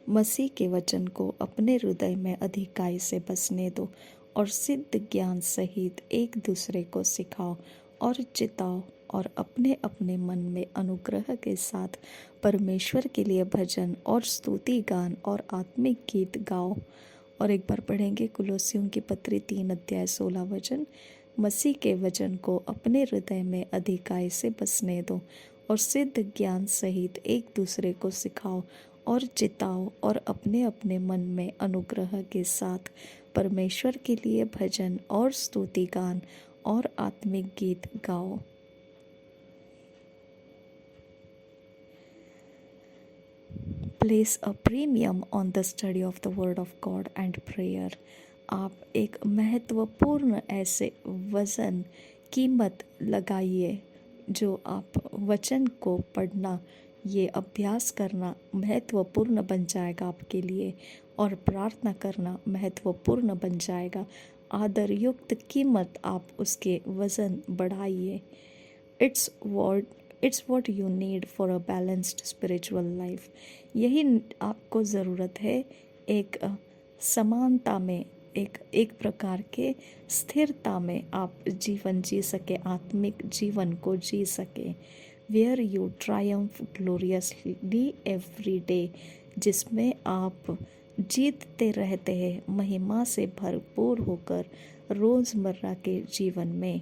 मसीह के वचन को अपने हृदय में अधिकाई से बसने दो और सिद्ध ज्ञान सहित एक दूसरे को सिखाओ और चिताओ, और अपने अपने मन में अनुग्रह के साथ परमेश्वर के लिए भजन और स्तुति गान और आत्मिक गीत गाओ। और एक बार पढ़ेंगे कुलोसियों की पत्री 3 अध्याय 16। मसीह के वचन को अपने हृदय में अधिकाई से बसने दो और सिद्ध ज्ञान सहित एक दूसरे को सिखाओ और चिताओ, और अपने अपने मन में अनुग्रह के साथ परमेश्वर के लिए भजन और स्तुति गान और आत्मिक गीत गाओ। Place a premium on the study of the word of God and prayer. आप एक महत्वपूर्ण ऐसे वजन कीमत लगाइए जो आप वचन को पढ़ना, ये अभ्यास करना महत्वपूर्ण बन जाएगा आपके लिए, और प्रार्थना करना महत्वपूर्ण बन जाएगा। आदर युक्त कीमत आप उसके वज़न बढ़ाइए। It's what you need for a balanced spiritual life. यही आपको ज़रूरत है एक समानता में, एक प्रकार के स्थिरता में आप जीवन जी सके, आत्मिक जीवन को जी सके। Where you triumph gloriously every day, जिसमें आप जीतते रहते हैं महिमा से भरपूर होकर रोज़मर्रा के जीवन में।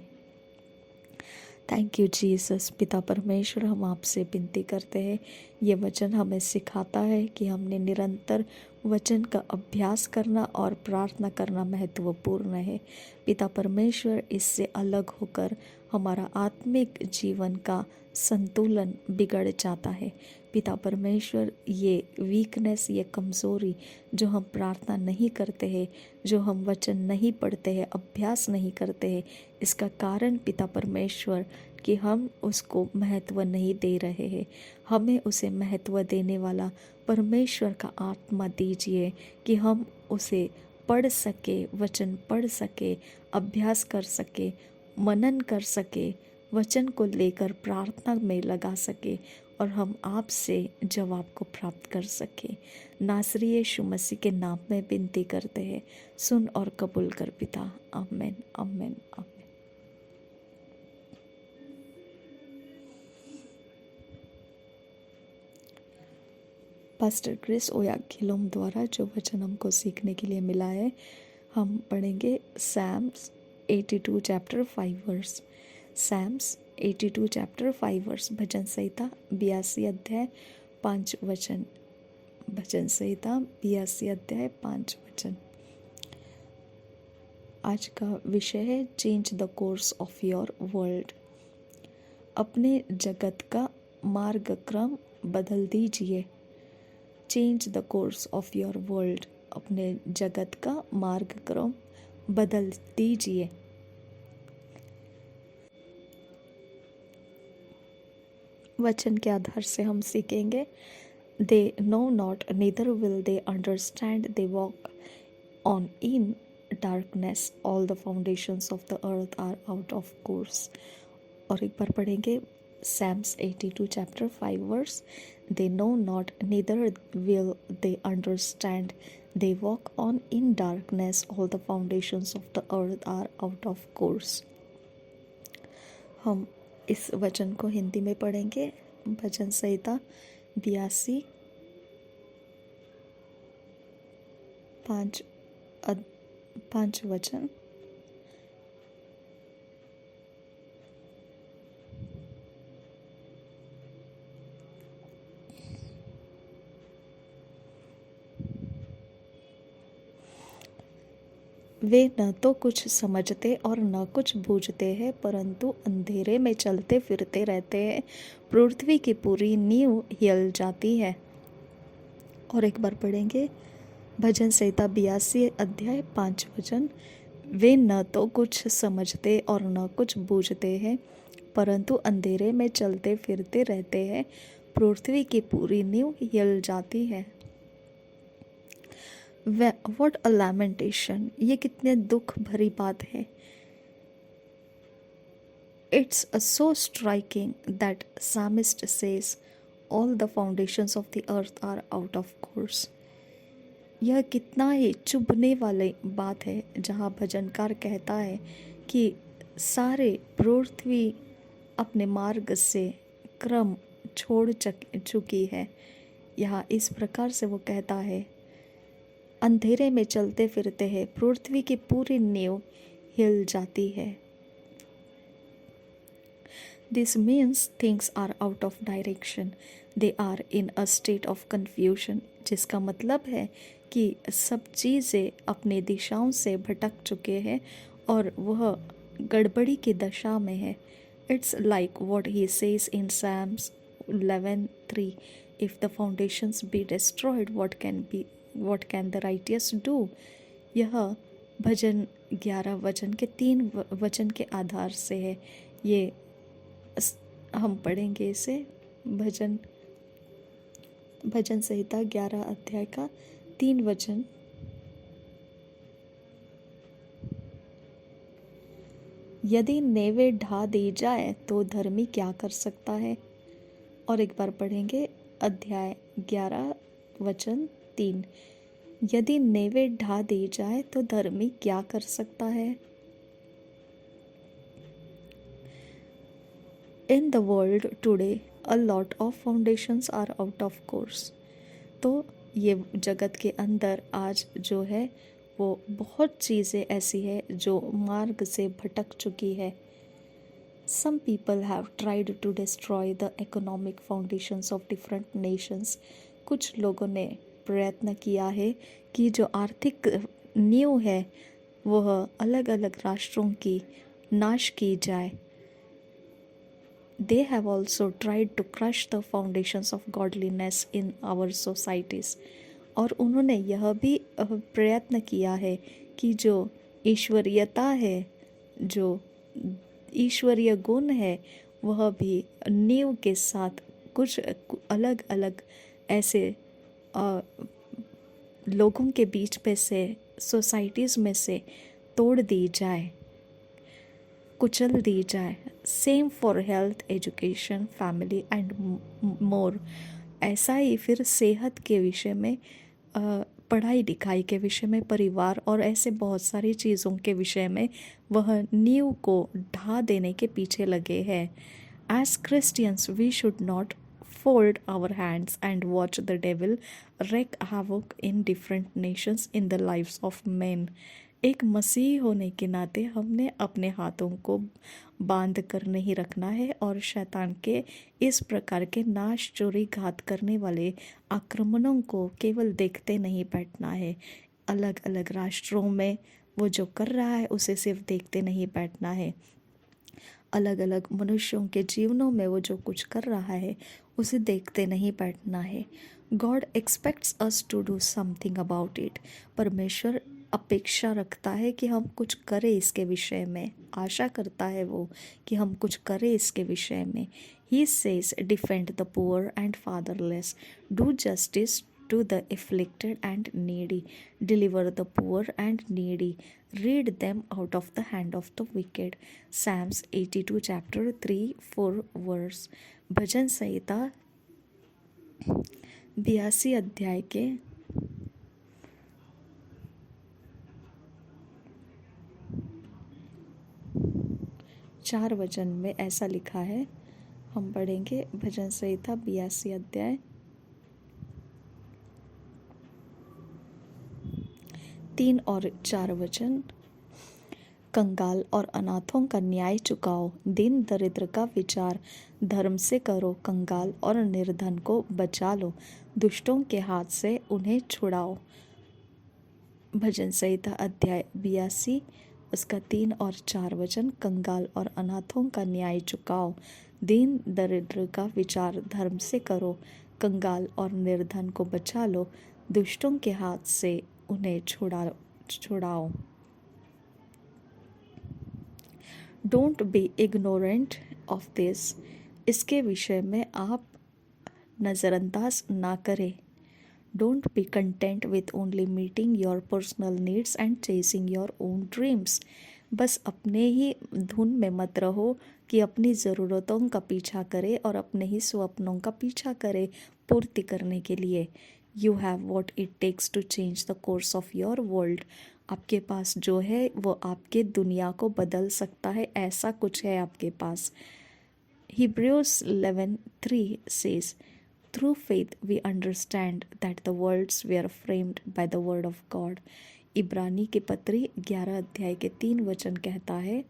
Thank you Jesus. पिता परमेश्वर, हम आपसे विनती करते हैं, ये वचन हमें सिखाता है कि हमने निरंतर वचन का अभ्यास करना और प्रार्थना करना महत्वपूर्ण है। पिता परमेश्वर, इससे अलग होकर हमारा आत्मिक जीवन का संतुलन बिगड़ जाता है। पिता परमेश्वर, ये वीकनेस, ये कमज़ोरी जो हम प्रार्थना नहीं करते हैं, जो हम वचन नहीं पढ़ते हैं, अभ्यास नहीं करते हैं, इसका कारण पिता परमेश्वर कि हम उसको महत्व नहीं दे रहे हैं। हमें उसे महत्व देने वाला परमेश्वर का आत्मा दीजिए कि हम उसे पढ़ सके, वचन पढ़ सके, अभ्यास कर सके, मनन कर सके, वचन को लेकर प्रार्थना में लगा सके, और हम आपसे जवाब को प्राप्त कर सके। नासरी यीशु मसीह के नाम में विनती करते हैं, सुन और कबूल कर पिता। आमीन, आमीन, आमीन। पास्टर क्रिस ओयाखिलोम द्वारा जो वचन हमको सीखने के लिए मिला है, हम पढ़ेंगे Psalms 82 chapter 5 verse. Psalms 82 chapter 5 verse, भजन संहिता 82 अध्याय 5 वचन। भजन संहिता 82 अध्याय 5 वचन। आज का विषय है change the course of your world. अपने जगत का मार्गक्रम बदल दीजिए। Change the course of your world, अपने जगत का मार्गक्रम बदल दीजिए। वचन के आधार से हम सीखेंगे They know not, neither will they understand. They walk on in darkness. All the foundations of the earth are out of course. और एक बार पढ़ेंगे Psalms 82 chapter 5 verse. They know not, neither will they understand. They walk on in darkness. All the foundations of the earth are out of course. हम इस वचन को हिंदी में पढ़ेंगे। भजन संहिता 82 पाँच वचन। वे न तो कुछ समझते और न कुछ बूझते हैं, परंतु अंधेरे में चलते फिरते रहते हैं। पृथ्वी की पूरी नींव हिल जाती है। और एक बार पढ़ेंगे भजन संहिता 82 अध्याय 5 वचन। वे न तो कुछ समझते और न कुछ बूझते हैं, परंतु अंधेरे में चलते फिरते रहते हैं। पृथ्वी की पूरी नींव हिल जाती है। What a lamentation! ये कितने दुख भरी बात है। It's so striking that psalmist says, all the foundations of the earth are out of course. यह कितना ही चुभने वाली बात है जहाँ भजनकार कहता है कि सारे पृथ्वी अपने मार्ग से क्रम छोड़ चुकी है। यहाँ इस प्रकार से वो कहता है, अंधेरे में चलते फिरते हैं, पृथ्वी की पूरी नींव हिल जाती है। This means things are out of direction. They are in a state of confusion. जिसका मतलब है कि सब चीज़ें अपनी दिशाओं से भटक चुके हैं और वह गड़बड़ी की दशा में है। It's like what he says in Psalms 11:3. If the foundations be destroyed, what can the righteous do? यह भजन 11 वचन के 3 वचन के आधार से है। ये हम पढ़ेंगे इसे भजन संहिता 11 अध्याय का 3 वचन। यदि नेवें ढा दी जाए तो धर्मी क्या कर सकता है। और एक बार पढ़ेंगे अध्याय 11 वचन 3। यदि नेवें ढा दी जाए तो धर्मी क्या कर सकता है। In the world today, a lot of foundations are out of course. तो ये जगत के अंदर आज जो है वो बहुत चीज़ें ऐसी है जो मार्ग से भटक चुकी है। Some people have tried to destroy the economic foundations of different nations. कुछ लोगों ने प्रयत्न किया है कि जो आर्थिक नींव है वह अलग अलग राष्ट्रों की नाश की जाए। They have also tried to crush the foundations of godliness in our societies. और उन्होंने यह भी प्रयत्न किया है कि जो ईश्वरीयता है, जो ईश्वरीय गुण है, वह भी नींव के साथ कुछ अलग अलग ऐसे लोगों के बीच पे से, सोसाइटीज़ में से तोड़ दी जाए, कुचल दी जाए। Same for health, education, family and more. ऐसा ही फिर सेहत के विषय में, पढ़ाई लिखाई के विषय में, परिवार और ऐसे बहुत सारी चीज़ों के विषय में वह नींव को ढा देने के पीछे लगे हैं। As Christians we should not fold our hands and watch the devil wreak havoc in different nations in the lives of men. एक मसीह होने के नाते हमने अपने हाथों को बांध कर नहीं रखना है और शैतान के इस प्रकार के नाश, चोरी, घात करने वाले आक्रमणों को केवल देखते नहीं बैठना है। अलग अलग राष्ट्रों में वो जो कर रहा है उसे सिर्फ देखते नहीं बैठना है। अलग अलग मनुष्यों के जीवनों में वो जो कुछ कर रहा है उसे देखते नहीं बैठना है। God expects us to do something about it. परमेश्वर अपेक्षा रखता है कि हम कुछ करें इसके विषय में। आशा करता है वो कि हम कुछ करें इसके विषय में। He says, defend the poor and fatherless, do justice to the afflicted and needy, deliver the poor and needy, rid them out of the hand of the wicked. Psalms 82 chapter 3-4 verse. भजन संहिता 82 अध्याय के 4 वचन में ऐसा लिखा है। हम पढ़ेंगे भजन संहिता 82 अध्याय 3 और 4 वचन। कंगाल और अनाथों का न्याय चुकाओ, दीन दरिद्र का विचार धर्म से करो, कंगाल और निर्धन को बचा लो, दुष्टों के हाथ से उन्हें छुड़ाओ। भजन संहिता अध्याय 82 उसका 3 और 4 वचन। कंगाल और अनाथों का न्याय चुकाओ, दीन दरिद्र का विचार धर्म से करो, कंगाल और निर्धन को बचा लो, दुष्टों के हाथ से उन्हें छुड़ाओ। Don't be ignorant of this, इसके विषय में आप नज़रअंदाज ना करें। Don't be content with only meeting your personal needs and chasing your own dreams, बस अपने ही धुन में मत रहो कि अपनी ज़रूरतों का पीछा करे और अपने ही स्वप्नों का पीछा करे पूर्ति करने के लिए। You have what it takes to change the course of your world, आपके पास जो है वो आपके दुनिया को बदल सकता है, ऐसा कुछ है आपके पास। Hebrews 11:3 says, through faith we understand that the worlds were framed by the word of God. इब्रानी के पत्री 11 अध्याय के 3 वचन कहता है,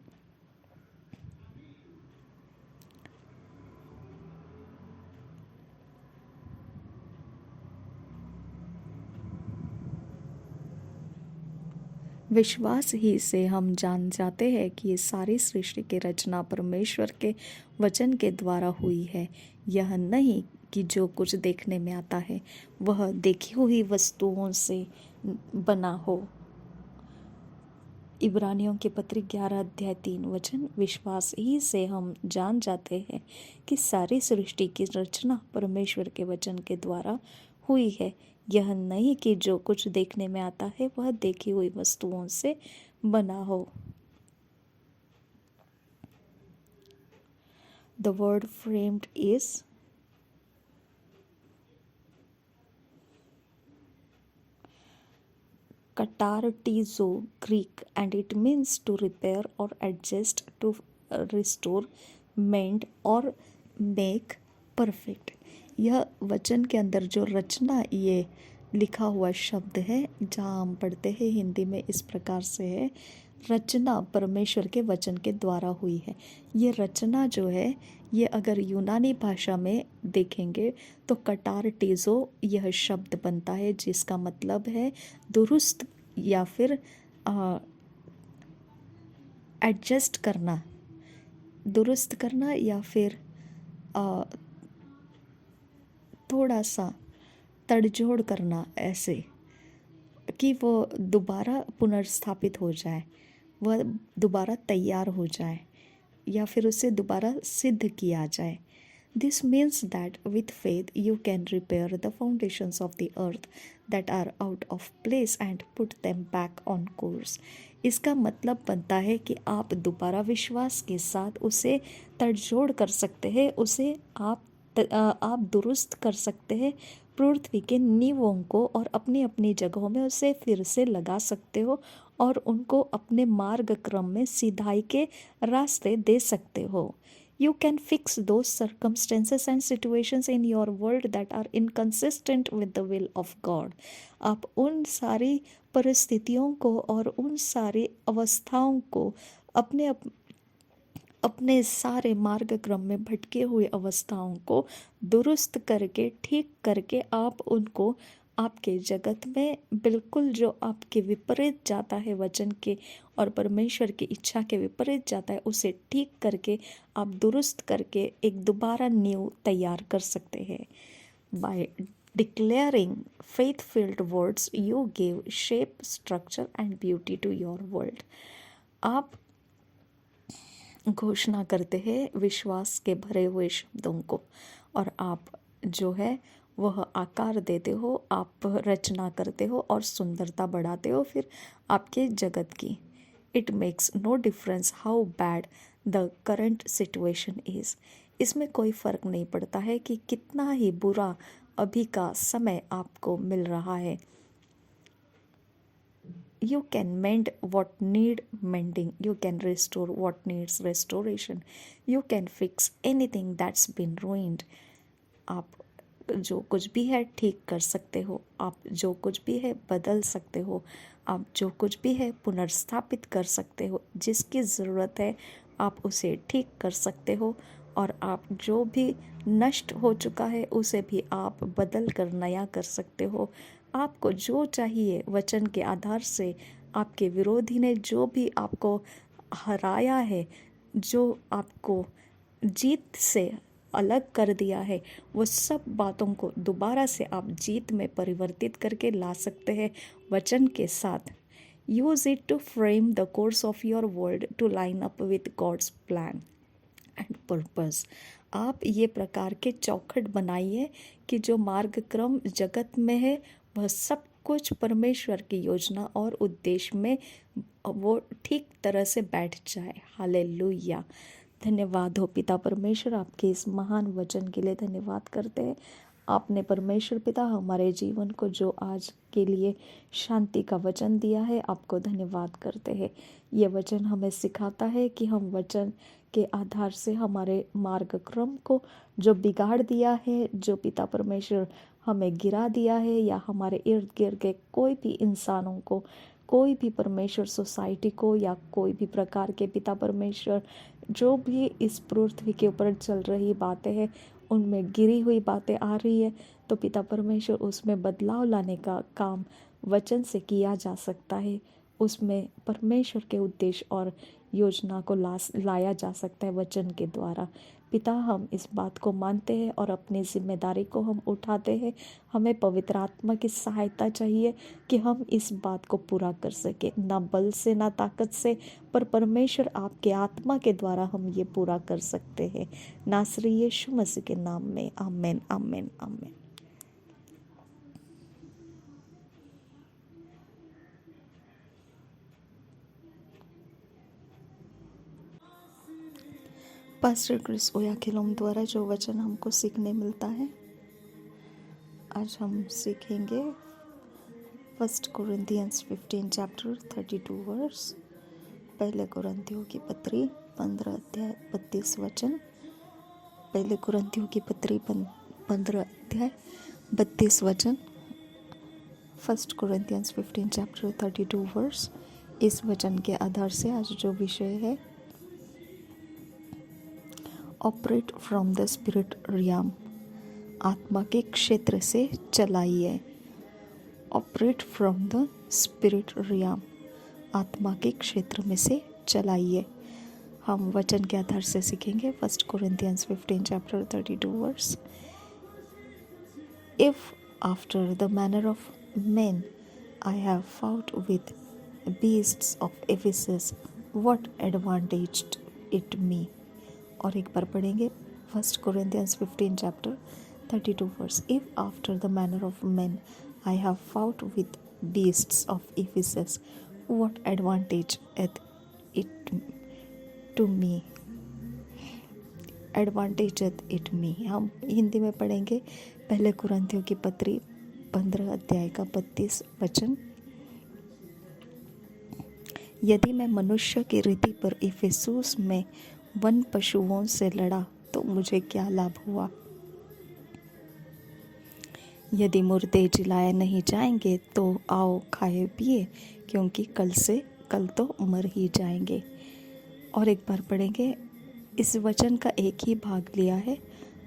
विश्वास ही से हम जान जाते हैं कि ये सारी सृष्टि की रचना परमेश्वर के वचन के द्वारा हुई है, यह नहीं कि जो कुछ देखने में आता है वह देखी हुई वस्तुओं से बना हो। इब्रानियों के पत्र 11 अध्याय 3 वचन। विश्वास ही से हम जान जाते हैं कि सारी सृष्टि की रचना परमेश्वर के वचन के द्वारा हुई है, यह नहीं कि जो कुछ देखने में आता है वह देखी हुई वस्तुओं से बना हो। The word framed is katartizo Greek and it means to repair or adjust, to restore, mend or make perfect। यह वचन के अंदर जो रचना ये लिखा हुआ शब्द है, जहाँ हम पढ़ते हैं हिंदी में इस प्रकार से है, रचना परमेश्वर के वचन के द्वारा हुई है। ये रचना जो है ये अगर यूनानी भाषा में देखेंगे तो कटारटीजो यह शब्द बनता है, जिसका मतलब है दुरुस्त या फिर एडजस्ट करना, दुरुस्त करना या फिर थोड़ा सा तड़जोड़ करना, ऐसे कि वो दोबारा पुनर्स्थापित हो जाए, वह दोबारा तैयार हो जाए या फिर उसे दोबारा सिद्ध किया जाए। This means that with faith you can repair the foundations of the earth that are out of place and put them back on course. इसका मतलब बनता है कि आप दोबारा विश्वास के साथ उसे तड़जोड़ कर सकते हैं, उसे आप दुरुस्त कर सकते हैं, पृथ्वी के नींवों को, और अपनी अपनी जगहों में उसे फिर से लगा सकते हो और उनको अपने मार्ग क्रम में सीधाई के रास्ते दे सकते हो। You can fix those circumstances and situations in your world that are inconsistent with the will of God. आप उन सारी परिस्थितियों को और उन सारी अवस्थाओं को अपने सारे मार्ग क्रम में भटके हुए अवस्थाओं को दुरुस्त करके, ठीक करके, आप उनको आपके जगत में बिल्कुल जो आपके विपरीत जाता है वचन के और परमेश्वर की इच्छा के विपरीत जाता है, उसे ठीक करके आप दुरुस्त करके एक दोबारा नींव तैयार कर सकते हैं। By declaring faith filled words you give shape, structure and beauty to your world. आप घोषणा करते हैं विश्वास के भरे हुए शब्दों को, और आप जो है वह आकार देते हो, आप रचना करते हो और सुंदरता बढ़ाते हो फिर आपके जगत की। It makes no difference how bad the current situation is. इसमें कोई फ़र्क नहीं पड़ता है कि कितना ही बुरा अभी का समय आपको मिल रहा है। You can mend what need mending, you can restore what needs restoration, you can fix anything that's been ruined। आप जो कुछ भी है ठीक कर सकते हो, आप जो कुछ भी है बदल सकते हो, आप जो कुछ भी है पुनर्स्थापित कर सकते हो, जिसकी ज़रूरत है आप उसे ठीक कर सकते हो, और आप जो भी नष्ट हो चुका है उसे भी आप बदल कर नया कर सकते हो। आपको जो चाहिए वचन के आधार से, आपके विरोधी ने जो भी आपको हराया है, जो आपको जीत से अलग कर दिया है, वो सब बातों को दोबारा से आप जीत में परिवर्तित करके ला सकते हैं वचन के साथ। Use it to frame the course of your world to line up with God's plan and purpose. आप ये प्रकार के चौखट बनाइए कि जो मार्गक्रम जगत में है वह सब कुछ परमेश्वर की योजना और उद्देश्य में वो ठीक तरह से बैठ जाए। हालेलुया। धन्यवाद हो पिता परमेश्वर, आपके इस महान वचन के लिए धन्यवाद करते हैं। आपने परमेश्वर पिता हमारे जीवन को जो आज के लिए शांति का वचन दिया है, आपको धन्यवाद करते हैं। ये वचन हमें सिखाता है कि हम वचन के आधार से हमारे मार्गक्रम को जो बिगाड़ दिया है, जो पिता परमेश्वर हमें गिरा दिया है, या हमारे इर्द गिर्द के कोई भी इंसानों को, कोई भी परमेश्वर सोसाइटी को, या कोई भी प्रकार के पिता परमेश्वर जो भी इस पृथ्वी के ऊपर चल रही बातें हैं, उनमें गिरी हुई बातें आ रही है, तो पिता परमेश्वर उसमें बदलाव लाने का काम वचन से किया जा सकता है। उसमें परमेश्वर के उद्देश्य और योजना को लाया जा सकता है वचन के द्वारा। पिता, हम इस बात को मानते हैं और अपनी जिम्मेदारी को हम उठाते हैं। हमें पवित्र आत्मा की सहायता चाहिए कि हम इस बात को पूरा कर सके, ना बल से ना ताकत से, पर परमेश्वर आपके आत्मा के द्वारा हम ये पूरा कर सकते हैं। नासरी यीशु मसीह के नाम में आमेन, आमेन, आमेन। पास्टर क्रिस ओयाखिलोम द्वारा जो वचन हमको सीखने मिलता है, आज हम सीखेंगे 1 कोरिन्थियंस 15 चैप्टर 32 वर्स। पहले कुरिन्थियों की पत्री 15 अध्याय 32 वचन। पहले कुरिन्थियों की पत्री 15 अध्याय 32 वचन। 1 कोरिन्थियंस 15 चैप्टर 32 वर्स। इस वचन के आधार से आज जो विषय है, operate from the spirit realm, आत्मा के क्षेत्र से चलाइए। Operate from the spirit realm, आत्मा के क्षेत्र में से चलाइए। हम वचन के आधार से सीखेंगे 1 Corinthians 15 chapter 32 verse. If after the manner of men I have fought with beasts of Ephesus, what advantaged it me? और एक बार पढ़ेंगे 1 Corinthians 15 chapter 32 verse. If after the manner of men I have fought with beasts of Ephesus, what advantage it to me? Advantage it me. हम हिंदी में पढ़ेंगे पहले कुरिन्थियों की पत्री 15 अध्याय का 32 वचन। यदि मैं मनुष्य की रीति पर इफिसुस में वन पशुओं से लड़ा तो मुझे क्या लाभ हुआ? यदि मुर्दे जिलाए नहीं जाएंगे तो आओ खाए पिए, क्योंकि कल तो मर ही जाएंगे। और एक बार पढ़ेंगे, इस वचन का एक ही भाग लिया है,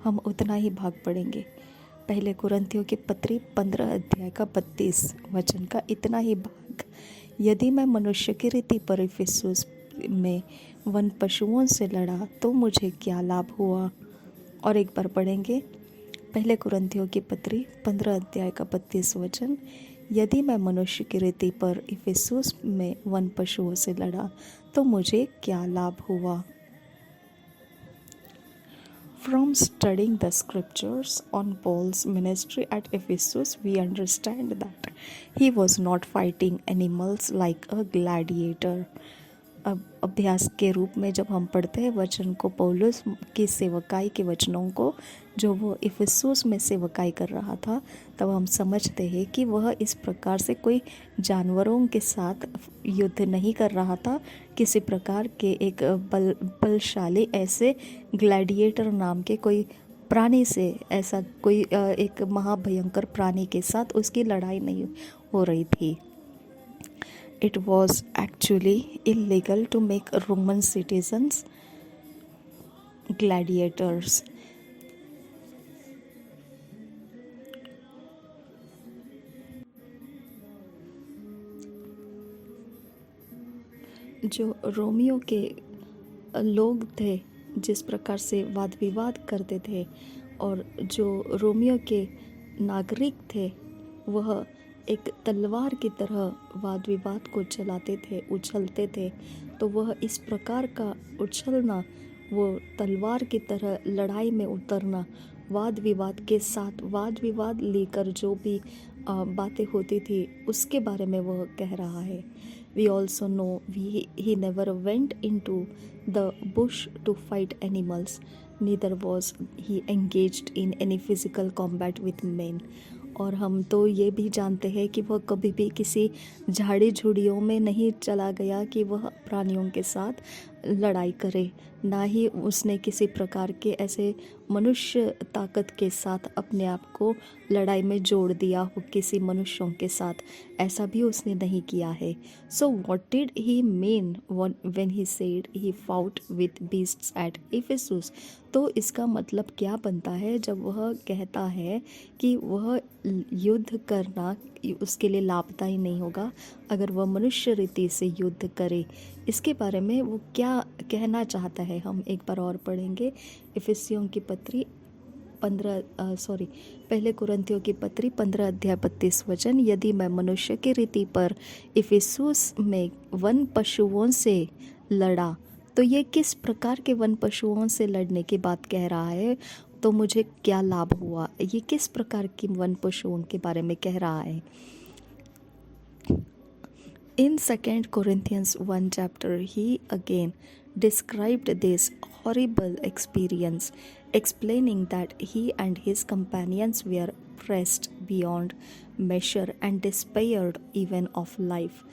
हम उतना ही भाग पढ़ेंगे। पहले कुरिन्थियों की पत्री 15 अध्याय का 32 वचन का इतना ही भाग। यदि मैं मनुष्य की रीति पर इफिसुस में वन पशुओं से लड़ा तो मुझे क्या लाभ हुआ? और एक बार पढ़ेंगे पहले कुरिन्थियों की पत्री 15 अध्याय का 32 वचन। यदि मैं मनुष्य की रीति पर इफिसुस में वन पशुओं से लड़ा तो मुझे क्या लाभ हुआ? From studying the scriptures on Paul's ministry at Ephesus, we understand that he was not fighting animals like a gladiator. अब अभ्यास के रूप में जब हम पढ़ते हैं वचन को, पौलुस की सेवकाई के वचनों को, जो वो इफिसुस में सेवकाई कर रहा था, तब हम समझते हैं कि वह इस प्रकार से कोई जानवरों के साथ युद्ध नहीं कर रहा था, किसी प्रकार के एक बलशाली ऐसे ग्लैडिएटर नाम के कोई प्राणी से, ऐसा कोई एक महाभयंकर प्राणी के साथ उसकी लड़ाई नहीं हो रही थी. It was actually illegal to make Roman citizens gladiators. जो रोमियो के लोग थे, जिस प्रकार से वाद विवाद करते थे, और जो रोमियो के नागरिक थे, वह एक तलवार की तरह वाद विवाद को चलाते थे, उछलते थे. तो वह इस प्रकार का उछलना, वो तलवार की तरह लड़ाई में उतरना, वाद विवाद के साथ वाद विवाद लेकर जो भी बातें होती थी उसके बारे में वह कह रहा है. We also know he never went into the bush to fight animals, neither was he engaged in any physical combat with men. और हम तो ये भी जानते हैं कि वह कभी भी किसी झाड़ी झुड़ियों में नहीं चला गया कि वह प्राणियों के साथ लड़ाई करे, ना ही उसने किसी प्रकार के ऐसे मनुष्य ताकत के साथ अपने आप को लड़ाई में जोड़ दिया हो किसी मनुष्यों के साथ, ऐसा भी उसने नहीं किया है. So what did he mean when he said he fought with beasts at Ephesus? तो इसका मतलब क्या बनता है जब वह कहता है कि वह युद्ध करना उसके लिए लाभदायी नहीं होगा अगर वह मनुष्य रीति से युद्ध करे? इसके बारे में वो क्या कहना चाहता है, हम एक बार और पढ़ेंगे. इफिसियों की पत्री पहले कुरिन्थियों की पत्री 15 अध्याय 32 वचन. यदि मैं मनुष्य की रीति पर इफिसुस में वन पशुओं से लड़ा, तो ये किस प्रकार के वन पशुओं से लड़ने की बात कह रहा है? तो मुझे क्या लाभ हुआ? ये किस प्रकार की वन पशुओं के बारे में कह रहा है? In 2 Corinthians 1 chapter, he again described this horrible experience, explaining that he and his companions were pressed beyond measure and despaired even of life.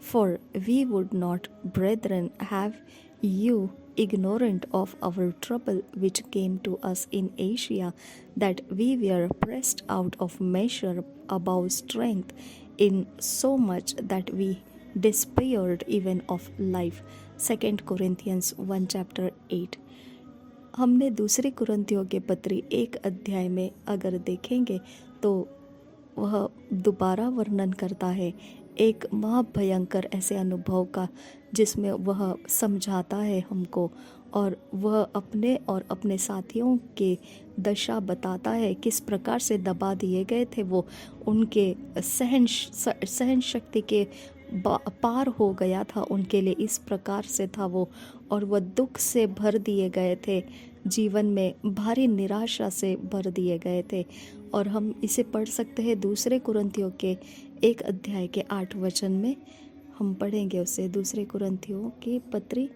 For we would not, brethren, have you ignorant of our trouble which came to us in Asia, that we were pressed out of measure above strength, in so much that we despaired even of life. 2 Corinthians 1 chapter 8. हमने दूसरे कुरिन्थियों के पत्री 1 अध्याय में अगर देखेंगे तो वह दोबारा वर्णन करता है एक महाभयंकर ऐसे अनुभव का, जिसमें वह समझाता है हमको, और वह अपने और अपने साथियों के दशा बताता है किस प्रकार से दबा दिए गए थे वो, उनके सहन शक्ति के पार हो गया था उनके लिए, इस प्रकार से था वो, और वह दुख से भर दिए गए थे, जीवन में भारी निराशा से भर दिए गए थे. और हम इसे पढ़ सकते हैं दूसरे कुरिन्थियों के 1 अध्याय के 8 वचन में. हम पढ़ेंगे उसे, दूसरे कुरिन्थियों की पत्री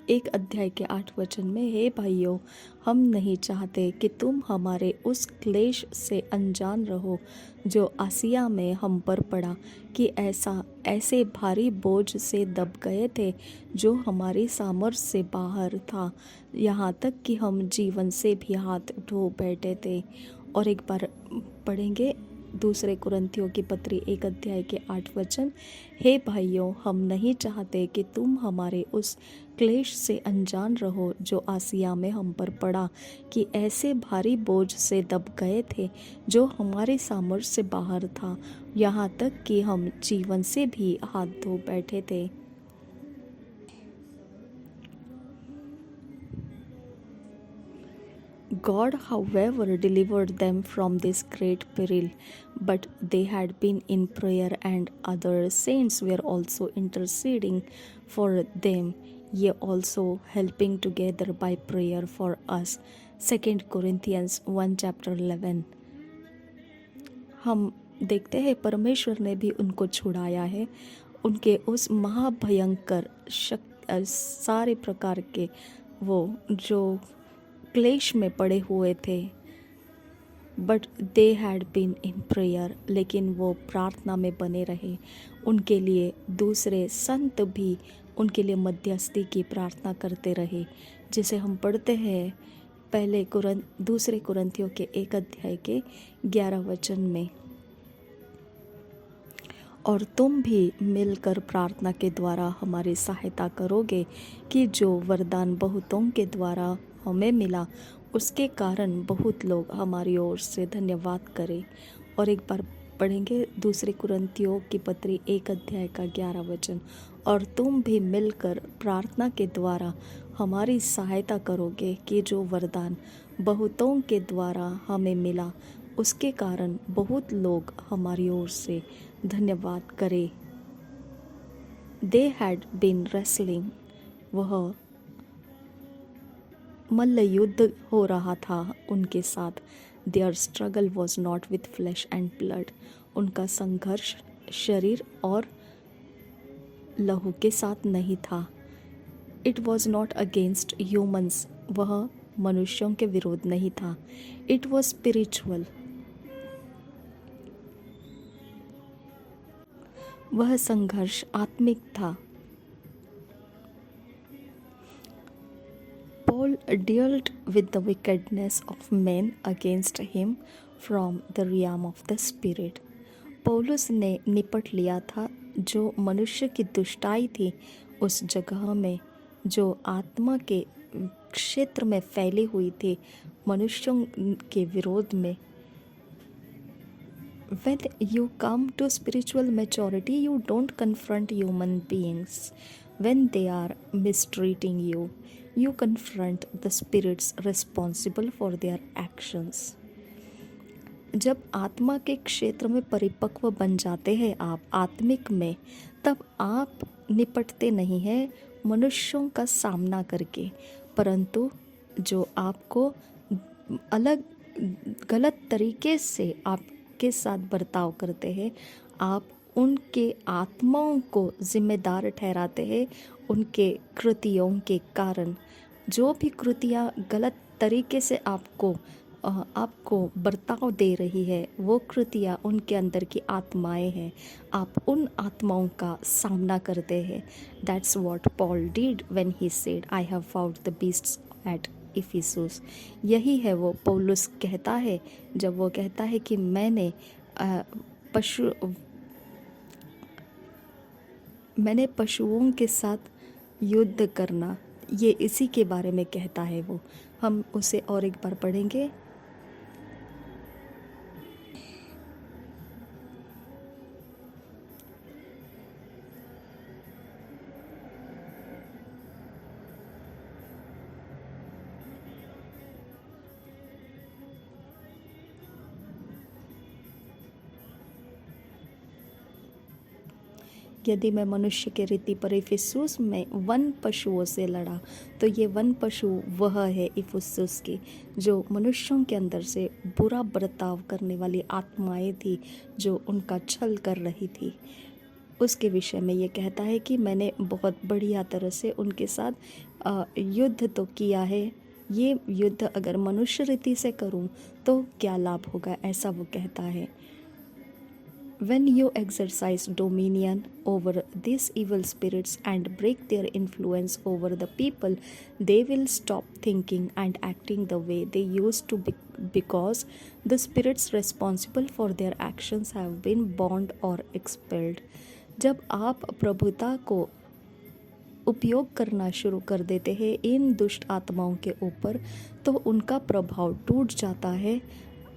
1 अध्याय के 8 वचन में. हे भाइयों, हम नहीं चाहते कि तुम हमारे उस क्लेश से अनजान रहो जो आसिया में हम पर पड़ा, कि ऐसे भारी बोझ से दब गए थे जो हमारी सामर्थ्य से बाहर था, यहाँ तक कि हम जीवन से भी हाथ धो बैठे थे. और एक बार पढ़ेंगे दूसरे कुरिन्थियों की पत्री 1 अध्याय के 8 वचन. हे भाइयों, हम नहीं चाहते कि तुम हमारे उस क्लेश से अनजान रहो जो आसिया में हम पर पड़ा, कि ऐसे भारी बोझ से दब गए थे जो हमारी सामर्थ्य से बाहर था, यहाँ तक कि हम जीवन से भी हाथ धो बैठे थे. God, however, delivered them from this great peril, but they had been in prayer, and other saints were also interceding for them, ye also helping together by prayer for us. 2 Corinthians 1 chapter 11. हम देखते हैं परमेश्वर ने भी उनको छुड़ाया है, उनके उस महाभयंकर सारे प्रकार के वो जो क्लेश में पड़े हुए थे, but they had been in prayer, लेकिन वो प्रार्थना में बने रहे। उनके लिए दूसरे संत भी उनके लिए मध्यस्थी की प्रार्थना करते रहे, जिसे हम पढ़ते हैं दूसरे कुरिन्थियों के 1 अध्याय के 11 वचन में। और तुम भी मिलकर प्रार्थना के द्वारा हमारी सहायता करोगे कि जो वरदान बहुतों के द्वारा हमें मिला उसके कारण बहुत लोग हमारी ओर से धन्यवाद करें। और एक बार पढ़ेंगे दूसरे कुरिन्थियों की पत्री 1 अध्याय का 11 वचन। और तुम भी मिलकर प्रार्थना के द्वारा हमारी सहायता करोगे कि जो वरदान बहुतों के द्वारा हमें मिला उसके कारण बहुत लोग हमारी ओर से धन्यवाद करें। दे हैड बीन रेसलिंग, वह मल्ल युद्ध हो रहा था उनके साथ। Their struggle was not with flash and blood, उनका संघर्ष शरीर और लहू के साथ नहीं था। It was not against humans, वह मनुष्यों के विरोध नहीं था। इट वॉज स्पिरिचुअल, वह संघर्ष आत्मिक था। Paul dealt with the wickedness of men against him from the realm of the spirit. पौलुस ने निपट लिया था जो मनुष्य की दुष्टाई थी उस जगह में जो आत्मा के क्षेत्र में फैली हुई थी, मनुष्यों के विरोध में। When you come to spiritual maturity, you don't confront human beings when they are mistreating you. You confront the spirits responsible for their actions. जब आत्मा के क्षेत्र में परिपक्व बन जाते हैं आप आत्मिक में, तब आप निपटते नहीं हैं मनुष्यों का सामना करके, परंतु जो आपको अलग गलत तरीके से आपके साथ बर्ताव करते हैं, आप उनके आत्माओं को जिम्मेदार ठहराते हैं उनके कृतियों के कारण। जो भी कृतियाँ गलत तरीके से आपको बर्ताव दे रही है, वो कृतियाँ उनके अंदर की आत्माएं हैं। आप उन आत्माओं का सामना करते हैं। That's what Paul did when he said I have found the beasts at Ephesus. यही है वो पौलुस कहता है जब वो कहता है कि मैंने पशुओं के साथ युद्ध करना, ये इसी के बारे में कहता है वो। हम उसे और एक बार पढ़ेंगे। यदि मैं मनुष्य के रीति पर इफिसुस में वन पशुओं से लड़ा, तो ये वन पशु वह है इफिसुस की जो मनुष्यों के अंदर से बुरा बर्ताव करने वाली आत्माएं थी, जो उनका छल कर रही थी। उसके विषय में ये कहता है कि मैंने बहुत बढ़िया तरह से उनके साथ युद्ध तो किया है। ये युद्ध अगर मनुष्य रीति से करूं तो क्या लाभ होगा, ऐसा वो कहता है। When you exercise dominion over these evil spirits and break their influence over the people, they will stop thinking and acting the way they used to because the spirits responsible for their actions have been bound or expelled. जब आप प्रभुता को उपयोग करना शुरू कर देते हैं इन दुष्ट आत्माओं के ऊपर, तो उनका प्रभाव टूट जाता है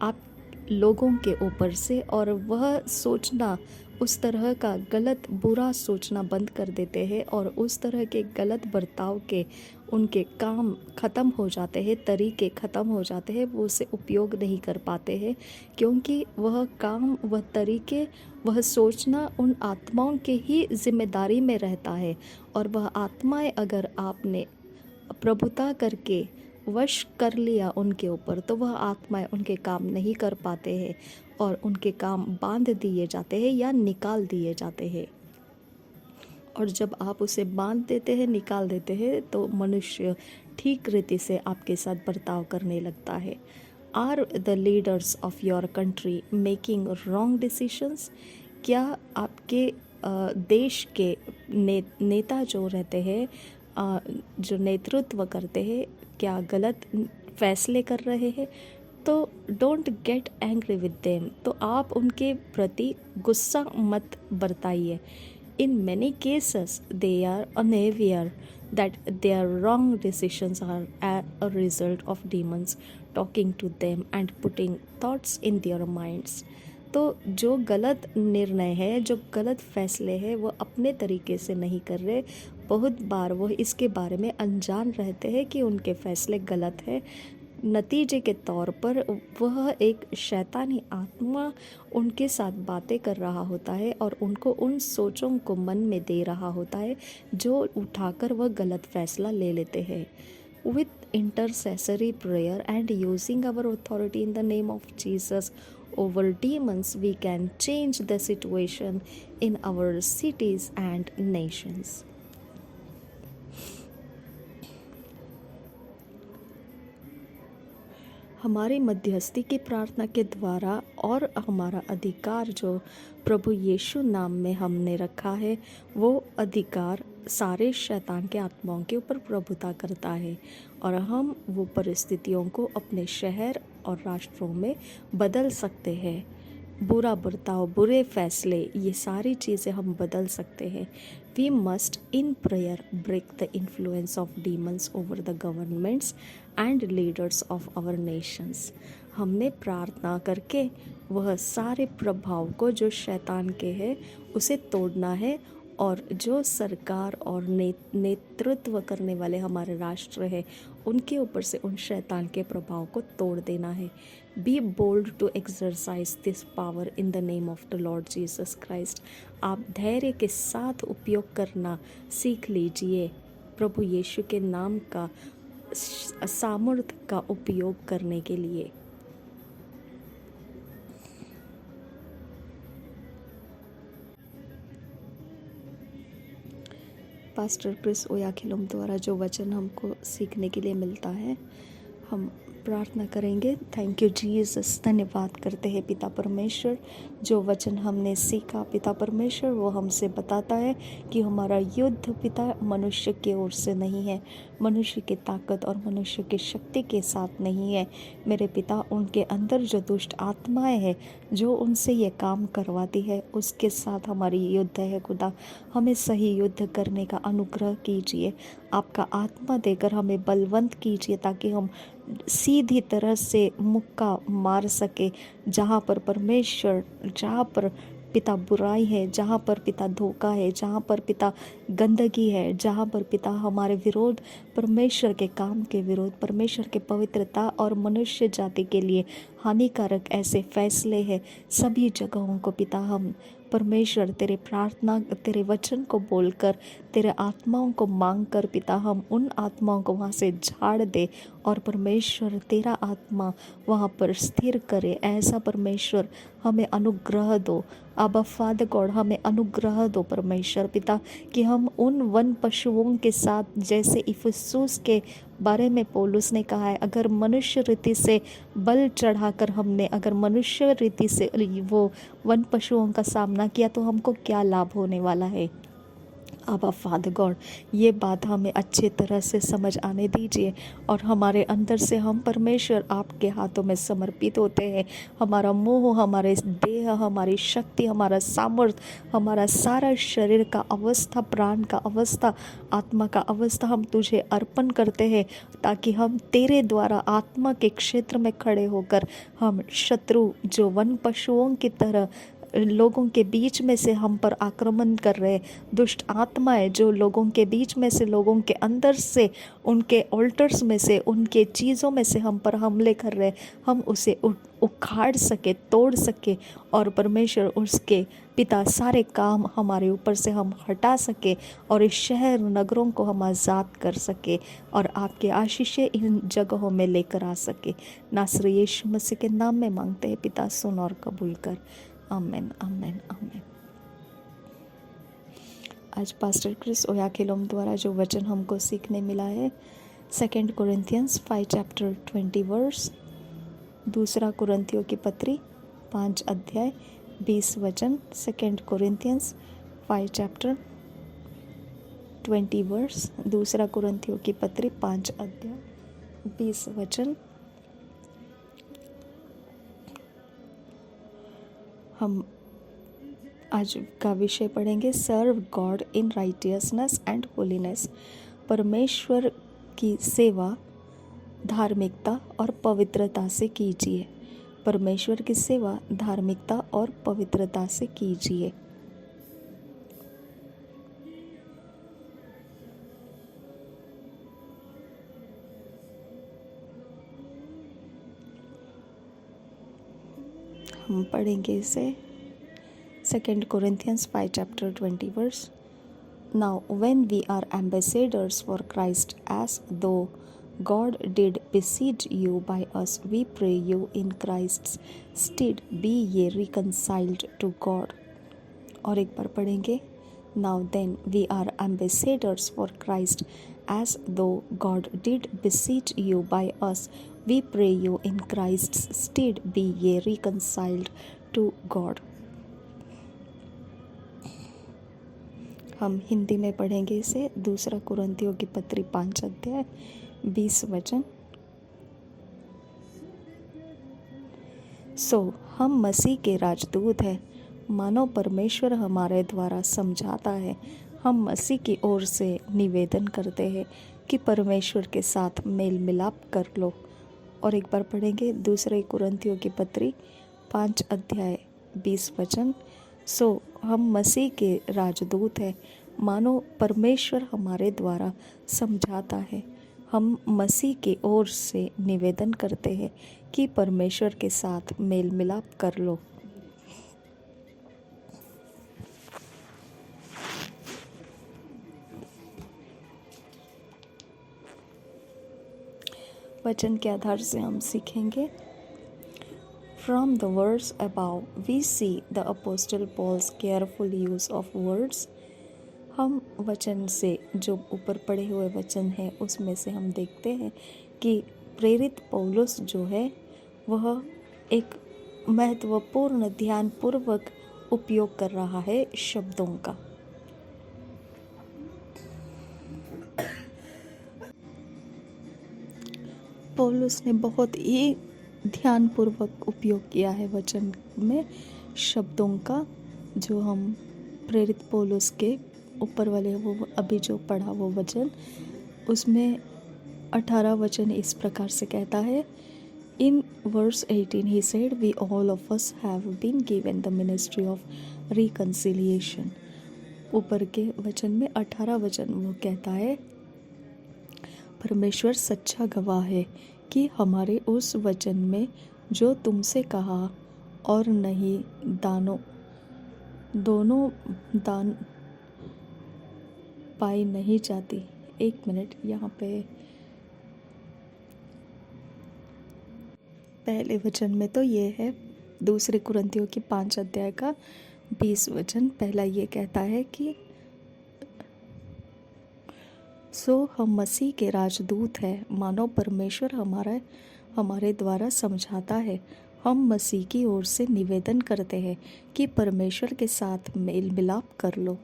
आप लोगों के ऊपर से, और वह सोचना उस तरह का गलत बुरा सोचना बंद कर देते हैं और उस तरह के गलत बर्ताव के उनके काम ख़त्म हो जाते हैं, तरीके ख़त्म हो जाते हैं, वो उसे उपयोग नहीं कर पाते हैं, क्योंकि वह काम, वह तरीके, वह सोचना उन आत्माओं के ही जिम्मेदारी में रहता है। और वह आत्माएं अगर आपने प्रभुता करके वश कर लिया उनके ऊपर, तो वह आत्माएं उनके काम नहीं कर पाते हैं और उनके काम बांध दिए जाते हैं या निकाल दिए जाते हैं। और जब आप उसे बांध देते हैं, निकाल देते हैं, तो मनुष्य ठीक रीति से आपके साथ बर्ताव करने लगता है। Are the leaders of your country making wrong decisions? क्या आपके देश के नेता जो रहते हैं, जो नेतृत्व करते हैं, क्या गलत फैसले कर रहे हैं? तो don't get angry with them, तो आप उनके प्रति गुस्सा मत बरताइए। In many cases, they are unaware that their wrong decisions are a result of demons talking to them and putting thoughts in their minds. तो जो गलत निर्णय है, जो गलत फैसले हैं, वो अपने तरीके से नहीं कर रहे। बहुत बार वो इसके बारे में अनजान रहते हैं कि उनके फैसले गलत हैं। नतीजे के तौर पर वह एक शैतानी आत्मा उनके साथ बातें कर रहा होता है और उनको उन सोचों को मन में दे रहा होता है जो उठाकर वह गलत फैसला ले लेते हैं। With intercessory prayer and using our authority in the name of Jesus over demons, we can change the situation in our cities and nations. हमारी मध्यस्थी की प्रार्थना के द्वारा और हमारा अधिकार जो प्रभु यीशु नाम में हमने रखा है, वो अधिकार सारे शैतान के आत्माओं के ऊपर प्रभुता करता है और हम वो परिस्थितियों को अपने शहर और राष्ट्रों में बदल सकते हैं। बुरा बर्ताव, बुरे फैसले, ये सारी चीज़ें हम बदल सकते हैं। We must in prayer break the influence of demons over the governments and leaders of our nations. हमने प्रार्थना करके वह सारे प्रभाव को जो शैतान के हैं उसे तोड़ना है और जो सरकार और नेतृत्व करने वाले हमारे राष्ट्र है उनके ऊपर से उन शैतान के प्रभाव को तोड़ देना है। Be bold to exercise this power in the name of the Lord Jesus Christ. आप धैर्य के साथ उपयोग करना सीख लीजिए प्रभु यीशु के नाम का सामर्थ्य का उपयोग करने के लिए। पास्टर क्रिस ओयाखिलुम द्वारा जो वचन हमको सीखने के लिए मिलता है, हम प्रार्थना करेंगे। थैंक यू जीसस, धन्यवाद करते हैं पिता परमेश्वर, जो वचन हमने सीखा पिता परमेश्वर वो हमसे बताता है कि हमारा युद्ध पिता मनुष्य की ओर से नहीं है, मनुष्य की ताकत और मनुष्य की शक्ति के साथ नहीं है मेरे पिता। उनके अंदर जो दुष्ट आत्माएं हैं जो उनसे ये काम करवाती है उसके साथ हमारी युद्ध है खुदा। हमें सही युद्ध करने का अनुग्रह कीजिए, आपका आत्मा देकर हमें बलवंत कीजिए ताकि हम सीधी तरह से मुक्का मार सके जहाँ पर परमेश्वर, जहाँ पर पिता बुराई है, जहाँ पर पिता धोखा है, जहाँ पर पिता गंदगी है, जहाँ पर पिता हमारे विरोध, परमेश्वर के काम के विरोध, परमेश्वर के पवित्रता और मनुष्य जाति के लिए हानिकारक ऐसे फैसले हैं, सभी जगहों को पिता हम परमेश्वर तेरे प्रार्थना, तेरे वचन को बोलकर, तेरे आत्माओं को मांगकर पिता हम उन आत्माओं को वहाँ से झाड़ दे और परमेश्वर तेरा आत्मा वहाँ पर स्थिर करे। ऐसा परमेश्वर हमें अनुग्रह दो। अबा फादर गॉड, हमें अनुग्रह दो परमेश्वर पिता कि हम उन वन पशुओं के साथ, जैसे इफिसुस के बारे में पौलुस ने कहा है, अगर मनुष्य रीति से बल चढ़ाकर हमने अगर मनुष्य रीति से वो वन पशुओं का सामना किया तो हमको क्या लाभ होने वाला है। आबा फादर गॉड, ये बात हमें अच्छे तरह से समझ आने दीजिए और हमारे अंदर से हम परमेश्वर आपके हाथों में समर्पित होते हैं। हमारा मोह, हमारे देह, हमारी शक्ति, हमारा सामर्थ्य, हमारा सारा शरीर का अवस्था, प्राण का अवस्था, आत्मा का अवस्था हम तुझे अर्पण करते हैं ताकि हम तेरे द्वारा आत्मा के क्षेत्र में खड़े होकर हम शत्रु जो वन पशुओं की तरह लोगों के बीच में से हम पर आक्रमण कर रहे दुष्ट आत्माएं, जो लोगों के बीच में से, लोगों के अंदर से, उनके ऑल्टर्स में से, उनके चीज़ों में से हम पर हमले कर रहे, हम उसे उखाड़ सके, तोड़ सके, और परमेश्वर उसके पिता सारे काम हमारे ऊपर से हम हटा सके, और इस शहर नगरों को हम आज़ाद कर सके, और आपके आशीषें इन जगहों में लेकर आ सके। नासरी यीशु मसीह के नाम में मांगते हैं पिता, सुन और कबूल कर। आमीन, आमीन, आमीन। आज पास्टर क्रिस ओयाखिलोम द्वारा जो वचन हमको सीखने मिला है 2 कोरिन्थियंस 5 चैप्टर 20 वर्स, 2 कुरिन्थियों की पत्री 5 अध्याय 20 वचन। 2 कोरिन्थियंस 5 चैप्टर 20 वर्स, 2 कुरिन्थियों की पत्री 5 अध्याय 20 वचन। हम आज का विषय पढ़ेंगे, serve God in righteousness and holiness. परमेश्वर की सेवा धार्मिकता और पवित्रता से कीजिए। परमेश्वर की सेवा धार्मिकता और पवित्रता से कीजिए। हम पढ़ेंगे इसे 2 Corinthians 5 chapter 20 verse. Now when we are ambassadors for Christ, as though God did beseech you by us, we pray you in Christ's stead, be ye reconciled to God. और एक बार पढ़ेंगे, Now then we are ambassadors for Christ, as though God did beseech you by us, we pray you in Christ's stead, be ye reconciled to God. हम हिंदी में पढ़ेंगे इसे, 2 कुरिन्थियों की पत्री 5 अध्याय 20 वचन। सो हम मसीह के राजदूत हैं, मानो परमेश्वर हमारे द्वारा समझाता है। हम मसीह की ओर से निवेदन करते हैं कि परमेश्वर के साथ मेल मिलाप कर लो। और एक बार पढ़ेंगे 2 कुरिन्थियों की पत्री 5 अध्याय 20 वचन। सो हम मसीह के राजदूत हैं, मानो परमेश्वर हमारे द्वारा समझाता है। हम मसीह की ओर से निवेदन करते हैं कि परमेश्वर के साथ मेल मिलाप कर लो। वचन के आधार से हम सीखेंगे। From the verse above, we see the Apostle Paul's careful use of words. हम वचन से, जो ऊपर पढ़े हुए वचन हैं उसमें से हम देखते हैं कि प्रेरित पौलुस जो है वह एक महत्वपूर्ण ध्यानपूर्वक उपयोग कर रहा है शब्दों का। पौलुस ने बहुत ही ध्यानपूर्वक उपयोग किया है वचन में शब्दों का। जो हम प्रेरित पौलुस के ऊपर वाले वो अभी जो पढ़ा वो वचन, उसमें 18 वचन इस प्रकार से कहता है। In verse 18 he said, we all of us have been given the ministry of reconciliation. ऊपर के वचन में 18 वचन वो कहता है, परमेश्वर सच्चा गवाह है कि हमारे उस वचन में जो तुमसे कहा और नहीं दोनों दान पाई नहीं जाती। एक मिनट, यहाँ पे पहले वचन में तो ये है 2 कुरिन्थियों की 5 अध्याय का 20 वचन। पहला ये कहता है कि सो हम मसीह के राजदूत हैं, मानो परमेश्वर हमारे द्वारा समझाता है। हम मसीह की ओर से निवेदन करते हैं कि परमेश्वर के साथ मेल मिलाप कर लो।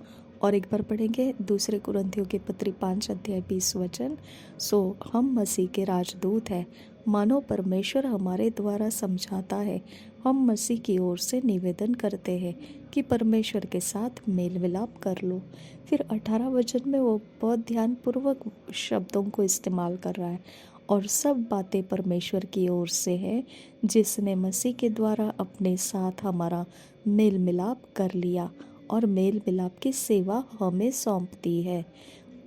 और एक बार पढ़ेंगे 2 कुरिन्थियों की पत्री 5 अध्याय 20 वचन। सो हम मसीह के राजदूत हैं, मानो परमेश्वर हमारे द्वारा समझाता है। हम मसीह की ओर से निवेदन करते हैं कि परमेश्वर के साथ मेल मिलाप कर लो। फिर 18 वचन में वो बहुत ध्यानपूर्वक शब्दों को इस्तेमाल कर रहा है और सब बातें परमेश्वर की ओर से है, जिसने मसीह के द्वारा अपने साथ हमारा मेल मिलाप कर लिया और मेल मिलाप की सेवा हमें सौंप दी है।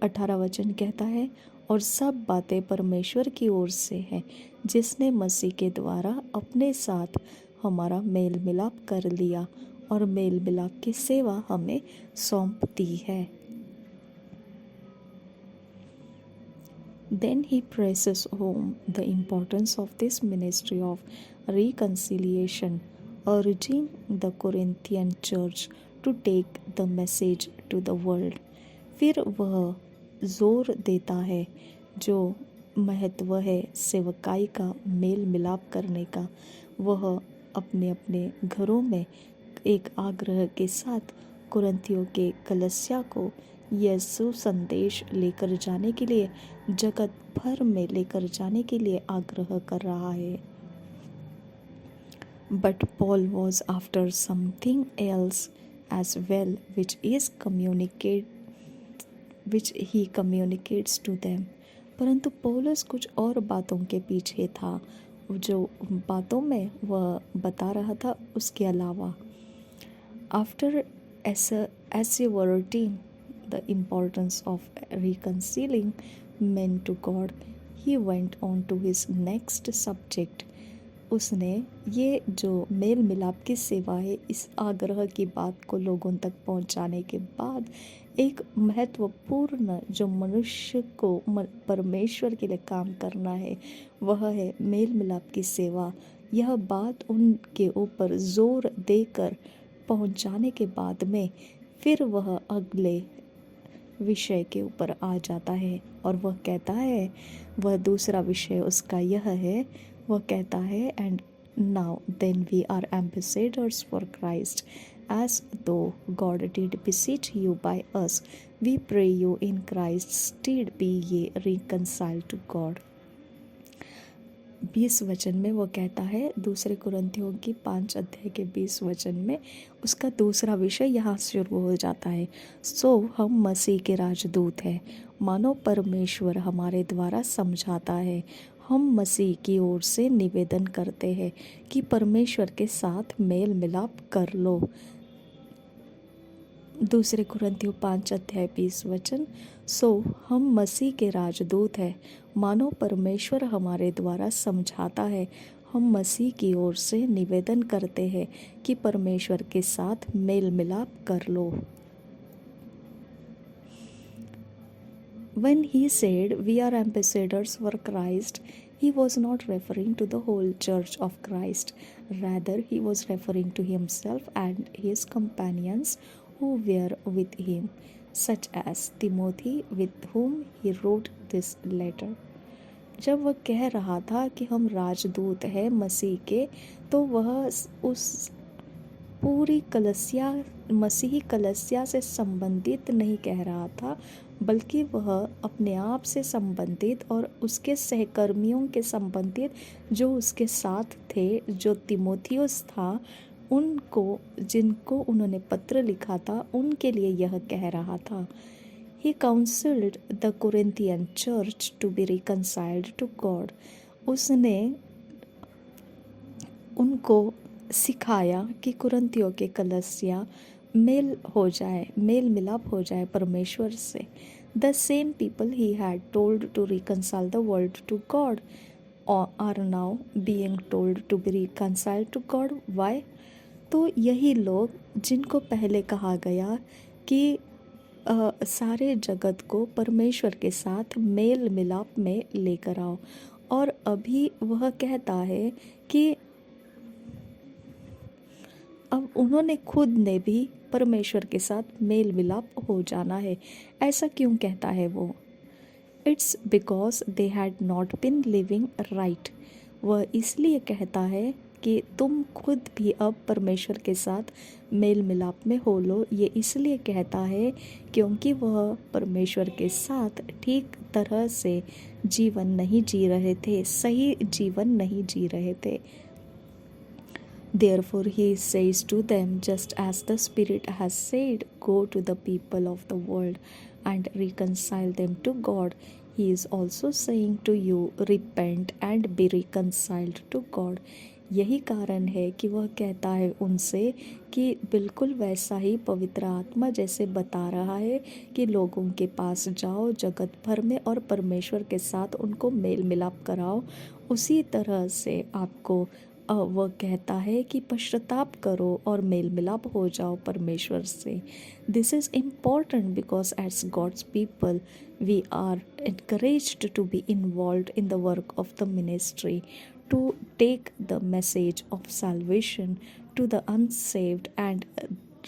18 वचन कहता है, और सब बातें परमेश्वर की ओर से है, जिसने मसीह के द्वारा अपने साथ हमारा मेल मिलाप कर लिया और मेल मिलाप की सेवा हमें सौंप दी है। Then he presses home the importance of this ministry of reconciliation, urging the Corinthian church to take the message to the world. फिर वह जोर देता है जो महत्व है सेवकाई का, मेल मिलाप करने का। वह अपने अपने घरों में एक आग्रह के साथ कुरिन्थियों के कलीसिया को यीशु संदेश लेकर जाने के लिए, जगत भर में लेकर जाने के लिए आग्रह कर रहा है। But Paul was after something else as well, which he communicates to them. परंतु पौलुस कुछ और बातों के पीछे था, जो बातों में वह बता रहा था उसके अलावा। After asserting the importance of reconciling men to God, he went on to his next subject. उसने ये जो मेल मिलाप की सेवा है, इस आग्रह की बात को लोगों तक पहुंचाने के बाद एक महत्वपूर्ण जो मनुष्य को परमेश्वर के लिए काम करना है, वह है मेल मिलाप की सेवा। यह बात उनके ऊपर जोर देकर पहुंचाने के बाद में फिर वह अगले विषय के ऊपर आ जाता है और वह कहता है, वह दूसरा विषय उसका यह है, वह कहता है, and now then we are ambassadors for Christ, as though God did beseech you by us, we pray you in Christ's stead be ye reconciled to God. 20 वचन में वो कहता है, दूसरे कुरिन्थियों की 5 अध्याय के 20 वचन में उसका दूसरा विषय यहाँ शुरू हो जाता है। सो हम मसीह के राजदूत हैं, मानो परमेश्वर हमारे द्वारा समझाता है। हम मसीह की ओर से निवेदन करते हैं कि परमेश्वर के साथ मेल मिलाप कर लो। दूसरे कुरिन्थियों 5 अध्याय 20 वचन, सो हम मसीह के राजदूत हैं, मानो परमेश्वर हमारे द्वारा समझाता है। हम मसीह की ओर से निवेदन करते हैं कि परमेश्वर के साथ मेल मिलाप कर लो। When he said we are ambassadors for Christ, he was not referring to the whole church of Christ. Rather, he was referring to himself and his companions who were with him, such as Timothy, with whom he wrote this letter. जब वह कह रहा था कि हम राजदूत हैं मसीह के, तो वह उस पूरी कलीसिया, मसीही कलीसिया से संबंधित नहीं कह रहा था, बल्कि वह अपने आप से संबंधित और उसके सहकर्मियों के संबंधित जो उसके साथ थे, जो तिमोथियुस था, उनको, जिनको उन्होंने पत्र लिखा था, उनके लिए यह कह रहा था। He counseled the Corinthian church to be reconciled to God. उसने उनको सिखाया कि कुरिन्थियों के कलीसिया मेल हो जाए, मेल मिलाप हो जाए परमेश्वर से। The same people he had told to reconcile the world to God are now being told to be reconciled to God. Why? तो यही लोग जिनको पहले कहा गया कि सारे जगत को परमेश्वर के साथ मेल मिलाप में लेकर आओ, और अभी वह कहता है कि अब उन्होंने खुद ने भी परमेश्वर के साथ मेल मिलाप हो जाना है। ऐसा क्यों कहता है वो? It's because they had not been living right. वह इसलिए कहता है कि तुम खुद भी अब परमेश्वर के साथ मेल मिलाप में हो लो। ये इसलिए कहता है क्योंकि वह परमेश्वर के साथ ठीक तरह से जीवन नहीं जी रहे थे, सही जीवन नहीं जी रहे थे। Therefore he says to them, just as the Spirit has said, go to the people of the world and reconcile them to God. He is also saying to you, repent and be reconciled to God. यही कारण है कि वह कहता है उनसे कि बिल्कुल वैसा ही पवित्र आत्मा जैसे बता रहा है कि लोगों के पास जाओ जगत भर में और परमेश्वर के साथ उनको मेल मिलाप कराओ, उसी तरह से आपको वह कहता है कि पश्चाताप करो और मेल मिलाप हो जाओ परमेश्वर से. This is important because as God's people we are encouraged to be involved in the work of the ministry, to take the message of salvation to the unsaved and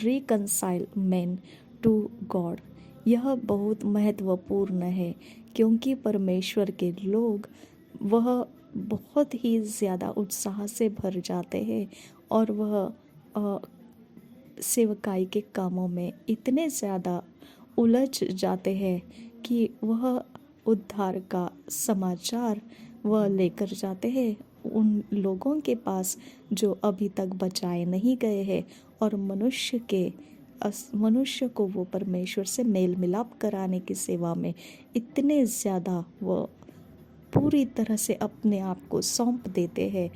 reconcile men to God. यह बहुत महत्वपूर्ण है क्योंकि परमेश्वर के लोग वह बहुत ही ज़्यादा उत्साह से भर जाते हैं और वह सेवकाई के कामों में इतने ज़्यादा उलझ जाते हैं कि वह उद्धार का समाचार वह लेकर जाते हैं उन लोगों के पास जो अभी तक बचाए नहीं गए हैं और मनुष्य को वो परमेश्वर से मेल मिलाप कराने की सेवा में इतने ज़्यादा वह पूरी तरह से अपने आप को सौंप देते हैं.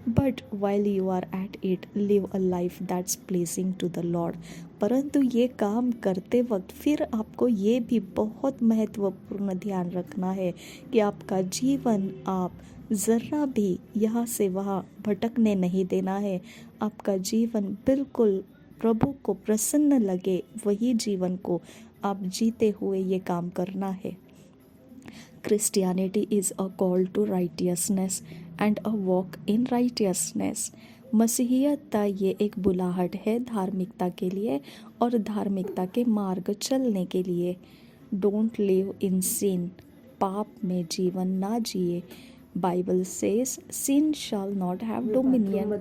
But while you are at it live a life that's pleasing to the Lord. परंतु ये काम करते वक्त फिर आपको ये भी बहुत महत्वपूर्ण ध्यान रखना है कि आपका जीवन आप ज़रा भी यहाँ से वहाँ भटकने नहीं देना है. आपका जीवन बिल्कुल प्रभु को प्रसन्न लगे वही जीवन को आप जीते हुए ये काम करना है. Christianity is a call to righteousness and a walk in righteousness. मसीहियता ये एक बुलाहट है धार्मिकता के लिए और धार्मिकता के मार्ग चलने के लिए. Don't live in sin. पाप में जीवन ना जिए. Bible says sin shall not have dominion.